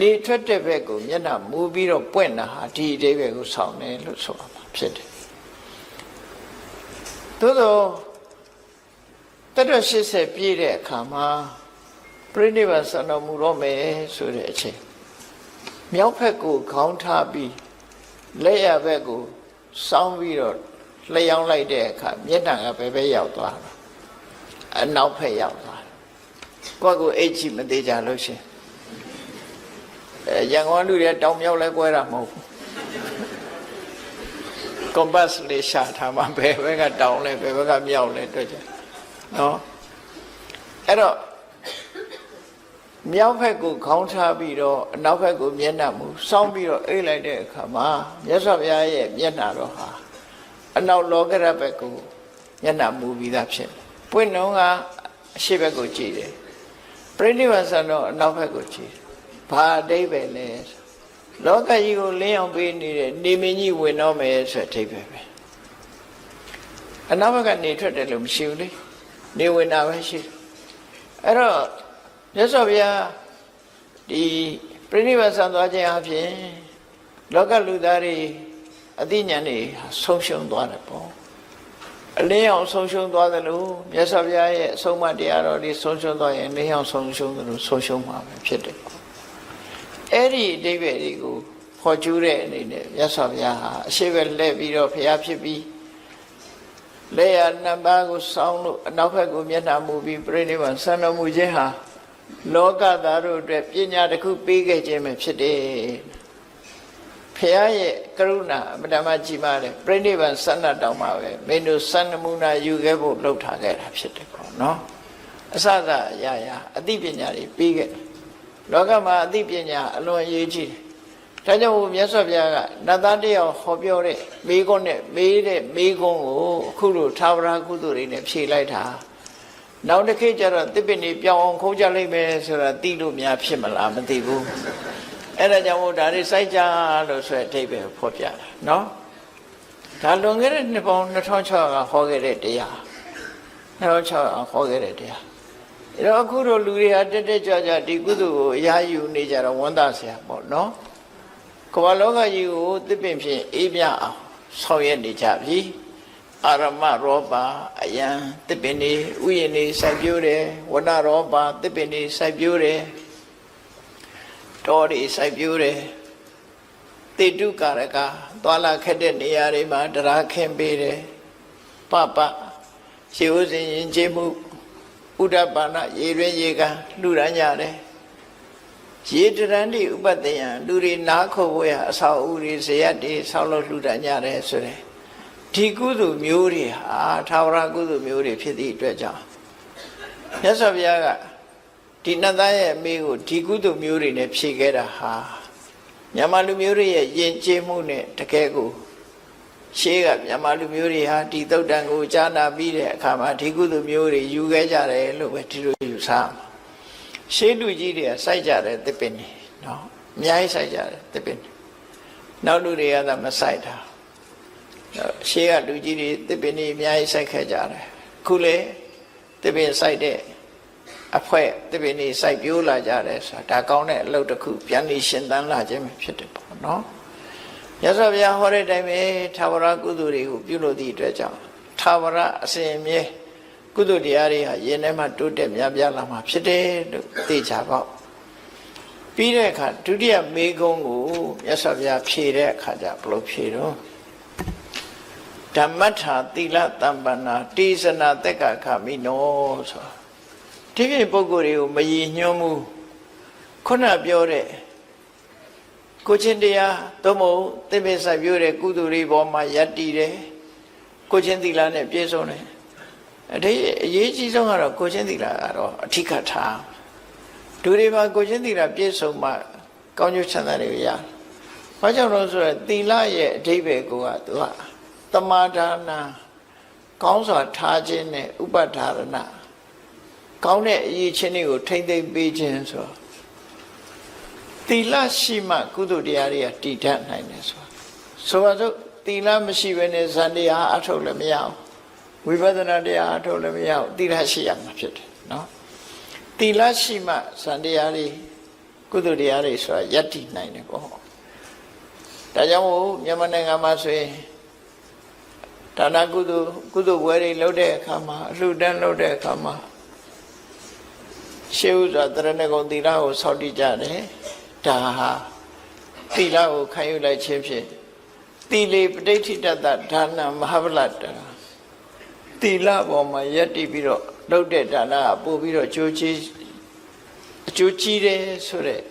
နေထွက်တဲ့ဘက်ကိုမျက်နှာမူပြီးတော့ပွင့်တာဟာဒီအဓိပ္ပာယ်ကိုဆောင်တယ်လို့ဆိုရမှာဖြစ်တယ်သို့သောတရ80ပြည့်တဲ့အခါမှာပြိဋိဘံဆန္ဒမူတော့မယ်ဆိုတဲ့အချိန် မြောက်ဘက်ကိုခေါင်းထားပြီးလက်ရဘက်ကိုစောင်းပြီးတော့လျှောင်းလိုက်တဲ့အခါမျက်နှာကဘယ်ဘက်ရောက်သွားတာအနောက်ဘက်ရောက်သွားတယ်ကိုယ့်ကိုအိတ်ကြည့်မသေးကြလို့ရှင်ရန်ကုန်လူတွေတောင်မြောက်လဲကွဲတာမဟုတ်ဘူးကွန်ပတ်လေးရှာထားမှဘယ်ဘက်ကတောင်လဲဘယ်ဘက်ကမြောက်လဲတွေ့ကြနော်အဲ့တော့မြောက်ဘက်ကိုခေါင်းထားပြီးတော့အနောက်ဘက်ကိုမျက်နှာမူစောင်းပြီးတော့အိတ်လိုက်တဲ့အခါမှာမြတ်စွာဘုရားရဲ့မျက်နှာတော်ဟာအနောက်လောကရဘက်ကိုမျက်နှာမူပြီးသားဖြစ်ပွင့်တော့ကအရှိဘက်ကိုကြည့်တယ်ပြိဋိဘဆန်တော့အနောက်ဘက်ကိုကြည့်ဘာအဓိပ္ပာယ်လဲလောကကြီးကိုလင်းအောင်ပေးနေတဲ့နေမင်းကြီးဝင်တော့မယ်ဆိုတဲ့အဓိပ္ပာယ်ပဲအနောက်ဘက်ကနေထွက်တယ်လို့မရှိဘူးလေနေဝင်တာပဲရှိအဲ့တော့မြတ်စွာဘုရားဒီပြိဋိဘဆန်သွားခြင်းအပြင်လောကလူသားတွေအသိဉာဏ်တွေဆုံးရှုံးသွားတယ်ပေါ့အလင်းအောင်ဆုံးရှုံးသွားတယ်လို့မြတ်စွာဘုရားရဲ့အဆုံးအမတရားတော်တွေဆုံးရှုံးသွားရင်လင်းအောင်ဆုံးရှုံးတယ်လို့ဆုံးရှုံးမှာပဲဖြစ်တယ်ပေါ့အဲ့ဒီအဓိပ္ပာယ်တွေကိုခေါ်ကျူးတဲ့အနေနဲ့မြတ်စွာဘုရားဟာအရှိဘက်လှည့်ပြီးတော့ဘုရားဖြစ်ပြီးလက်ရနှစ်ပါးကိုစောင်းလို့အနောက်ဘက်ကိုမျက်နှာမူပြီးပြိဋိဘဆန်တော်မူခြင်းဟာလောကသားတို့အတွက်ပညာတစ်ခုပေးခဲ့ခြင်းပဲဖြစ်တယ်ဖះရဲ့ကရုဏာအမတမကြီးမားတယ်ပြိဋိဘံဆန္ဒတောင်းမှာပဲမင်းတို့စံနမူနာယူခဲ့ဖို့လှုပ်ထားခဲ့တာဖြစ်တယ်ပေါ့နော်အစစအရာရာအသိပညာတွေပြီးခဲ့တယ်လောကမှာအသိပညာအလွန်အရေးကြီးတယ်ဒါကြောင့်မြတ်စွာဘုရားကနတ်သားတယောက်ဟောပြောတဲ့မိကုန်းနဲ့မေးတဲ့မိကုန်းကိုအခုလိုသာဝရကုသိုလ်တွေနဲ့ဖြေလိုက်တာနောက်တစ်ခေတ်ကျတော့တစ်ပင်တွေပြောင်းအောင်ခုံးကြလိမ့်မယ်ဆိုတာသိလို့များဖြစ်မလားမသိဘူးအဲ့ဒါကြောင့်မို့ဒါတွေစိုက်ကြလို့ဆိုတဲ့အဓိပ္ပာယ်ဖော်ပြတာနော်ဒါလွန်ခဲ့တဲ့နှစ်ပေါင်း2600ကဟောခဲ့တဲ့တရား2600ဟောခဲ့တဲ့တရားအဲ့တော့အခုတို့လူတွေဟာတက်တက်ကြွကြွဒီကုသိုလ်ကိုအရာယူနေကြတော့ဝမ်းသာစရာပေါ့နော်ကမ္ဘာလောကကြီးကိုတစ်ပင်ဖြင့်အေးမြအောင်ဆောင်ရွက်နေကြပြီအာရမရောပါအယံတစ်ပင်နေဥယျာဉ်နေစိုက်ပျိုးတယ်ဝဏရောပါတစ်ပင်နေစိုက်ပျိုးတယ်တော်တွေစိုက်ပျိုးတယ်တေတုကာရကသွာလာခက်တဲ့နေရာတွေမှာတရားခင်းပေးတယ်ပပရှေးဥစဉ်ရင်ကျေးမှုဥဒ္ဒပါဏရေတွင်ရေကန်လှူဒန်းကြတယ်ရေတရန်တိဥပတ္တယံလူတွေနားခေါ်ဖို့ရအဆောက်အဦတွေဇယက်တွေဆောက်လို့လှူဒန်းကြတယ်ဆိုတဲ့ဒီကုသိုလ်မျိုးတွေဟာသာဝရကုသိုလ်မျိုးတွေဖြစ်သည့်အတွက်ကြောင့်မြတ်စွာဘုရားကဒီနတ်သားရဲ့အမေကိုဒီကုသိုလ်မျိုးတွေနဲ့ဖြည့်ခဲ့တာဟာမြန်မာလူမျိုးတွေရဲ့ယဉ်ကျေးမှုနဲ့တကယ်ကိုရှေးကမြန်မာလူမျိုးတွေဟာဒီသုတ်တန်ကိုကြားနာပြီးတဲ့အခါမှာဒီကုသိုလ်မျိုးတွေယူခဲ့ကြတယ်လို့ပဲဒီလိုယူဆမှာရှေးလူကြီးတွေကစိုက်ကြတယ်တစ်ပင်နေနော်အများကြီးစိုက်ကြတယ်တစ်ပင်နောက်လူတွေကသာမစိုက်တာရှေးကလူကြီးတွေတစ်ပင်နေအများကြီးစိုက်ခဲ့ကြတယ်ခုလေတစ်ပင်စိုက်တဲ့အဖွဲတစ်ပင်နေစိုက်ပြိုးလာကြတယ်ဆိုတာဒါကောင်းတဲ့အလုပ်တစ်ခုပြန်နေရှင်သန်လာခြင်းဖြစ်တယ်ပေါ့နော်မြတ်စွာဘုရားဟောတဲ့အတိုင်းပဲသာဝရကုသိုလ်တွေကိုပြုလို့သည့်အတွက်ကြောင့်သာဝရအစဉ်အမြဲကုသိုလ်တရားတွေဟာယင်ထဲမှာတိုးတက်များပြားလာမှာဖြစ်တယ်လို့သိကြပါပြီးတဲ့အခါဒုတိယမေကုံးကိုမြတ်စွာဘုရားဖြေတဲ့အခါကျဘယ်လိုဖြေတော့ဓမ္မထာသီလတမ္ပန္နာတိစနာတက္ကခမိနောဆိုဒီပြပုဂ္ဂိုလ်တွေကိုမရည်ညွှန်းမှုခုနပြောတဲ့ကိုချင်းတရားသို့မဟုတ်သင်္ဘေစိုက်ပြိုးတဲ့ကုသိုလ်တွေပေါ်မှာယက်တည်တယ်ကိုချင်းသီလနဲ့ပြည့်စုံတယ်အရေးကြီးဆုံးကတော့ကိုချင်းသီလကတော့အဓိကထားဒုတိယမှာကိုချင်းသီလပြည့်စုံမှကောင်းကျိုးချမ်းသာတွေရ။ဘာကြောင့်လို့ဆိုတော့သီလရဲ့အဓိပ္ပာယ်ကသူကသမာဒါနာကောင်းစွာထားခြင်းနဲ့ဥပဒါရဏကောင်းတဲ့အရေးချင်းတွေကိုထိမ့်သိမ့်ပေးခြင်းဆိုသီလရှိမှကုသိုလ်တရားတွေကတည်တတ်နိုင်တယ်ဆိုတော့သီလမရှိဘဲနဲ့ဇန်တရားအထုတ်လည်းမရအောင်ဝိပဿနာတရားအထုတ်လည်းမရအောင်သီလရှိရမှာဖြစ်တယ်နော်သီလရှိမှဇန်တရားတွေကုသိုလ်တရားတွေဆိုတာယက်တည်နိုင်တယ်ပေါ့ဒါကြောင့်မို့မြန်မာနိုင်ငံမှာဆိုရင်ဒါနကုသိုလ်ဘွယ်တွေလုပ်တဲ့အခါမှာအလှူဒန်းလုပ်တဲ့အခါမှာရှေးဥစွာတရဏဂုံသီလကိုဆောက်တည်ကြတယ်ဒါဟာ သီလကိုခံယူလိုက်ခြင်းဖြင့်သီလေပဋိဋ္ဌိတတဒါနမဟာဗလတ္တသီလပေါ်မှာယက်တည်ပြီးတော့လုပ်တဲ့ဒါနကပို့ပြီးတော့အကျိုးကြီးတယ်ဆိုတဲ့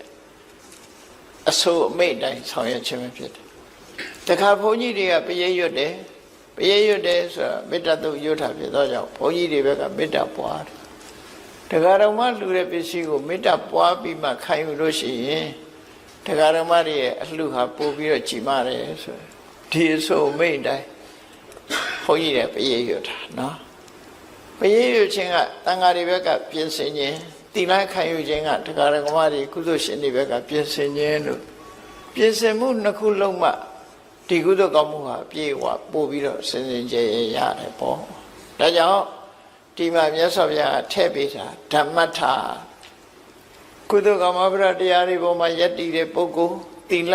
အဆိုအမိန့်တိုင်းဆောင်ရွက်ခြင်းပဲဖြစ်တယ်တခါဘုန်းကြီးတွေကပရိရွတ်တယ်ဆိုတာမေတ္တာတုတ်ရွတ်တာဖြစ်သောကြောင့်ဘုန်းကြီးတွေဘက်ကမေတ္တာပွားတယ်တရားတော်မှလှူတဲ့ပစ္စည်းကိုမေတ္တာပွားပြီးမှခံယူလို့ရှိရင်တရားတော်မှရဲ့အလှူဟာပို့ပြီးတော့ကြီးမားတယ်ဆိုဒီအဆိုအမိန့်တိုင်းဘုန်းကြီးတွေပရိရွတ်တာနော်ပရိရွတ်ခြင်းကတန်ဃာတွေဘက်ကပြင်ဆင်ခြင်းသီလခံယူခြင်းကတရားတော်မှတွေကုသိုလ်ရှင်တွေဘက်ကပြင်ဆင်ခြင်းလို့ပြင်ဆင်မှုနှစ်ခုလုံးမှဒီကုသိုလ်ကောင်းမှုဟာပြေဝပို့ပြီးတော့စင်စင်ကြယ်ရတယ်ပေါ့ဒါကြောင့်ဒီမှာမြတ်စွာဘုရားထည့်ပေးတာဓမ္မထကုသိုလ်ကောင်းမှုတရားတွေပေါ်မှာယက်တည်တဲ့ပုဂ္ဂိုလ်သီလ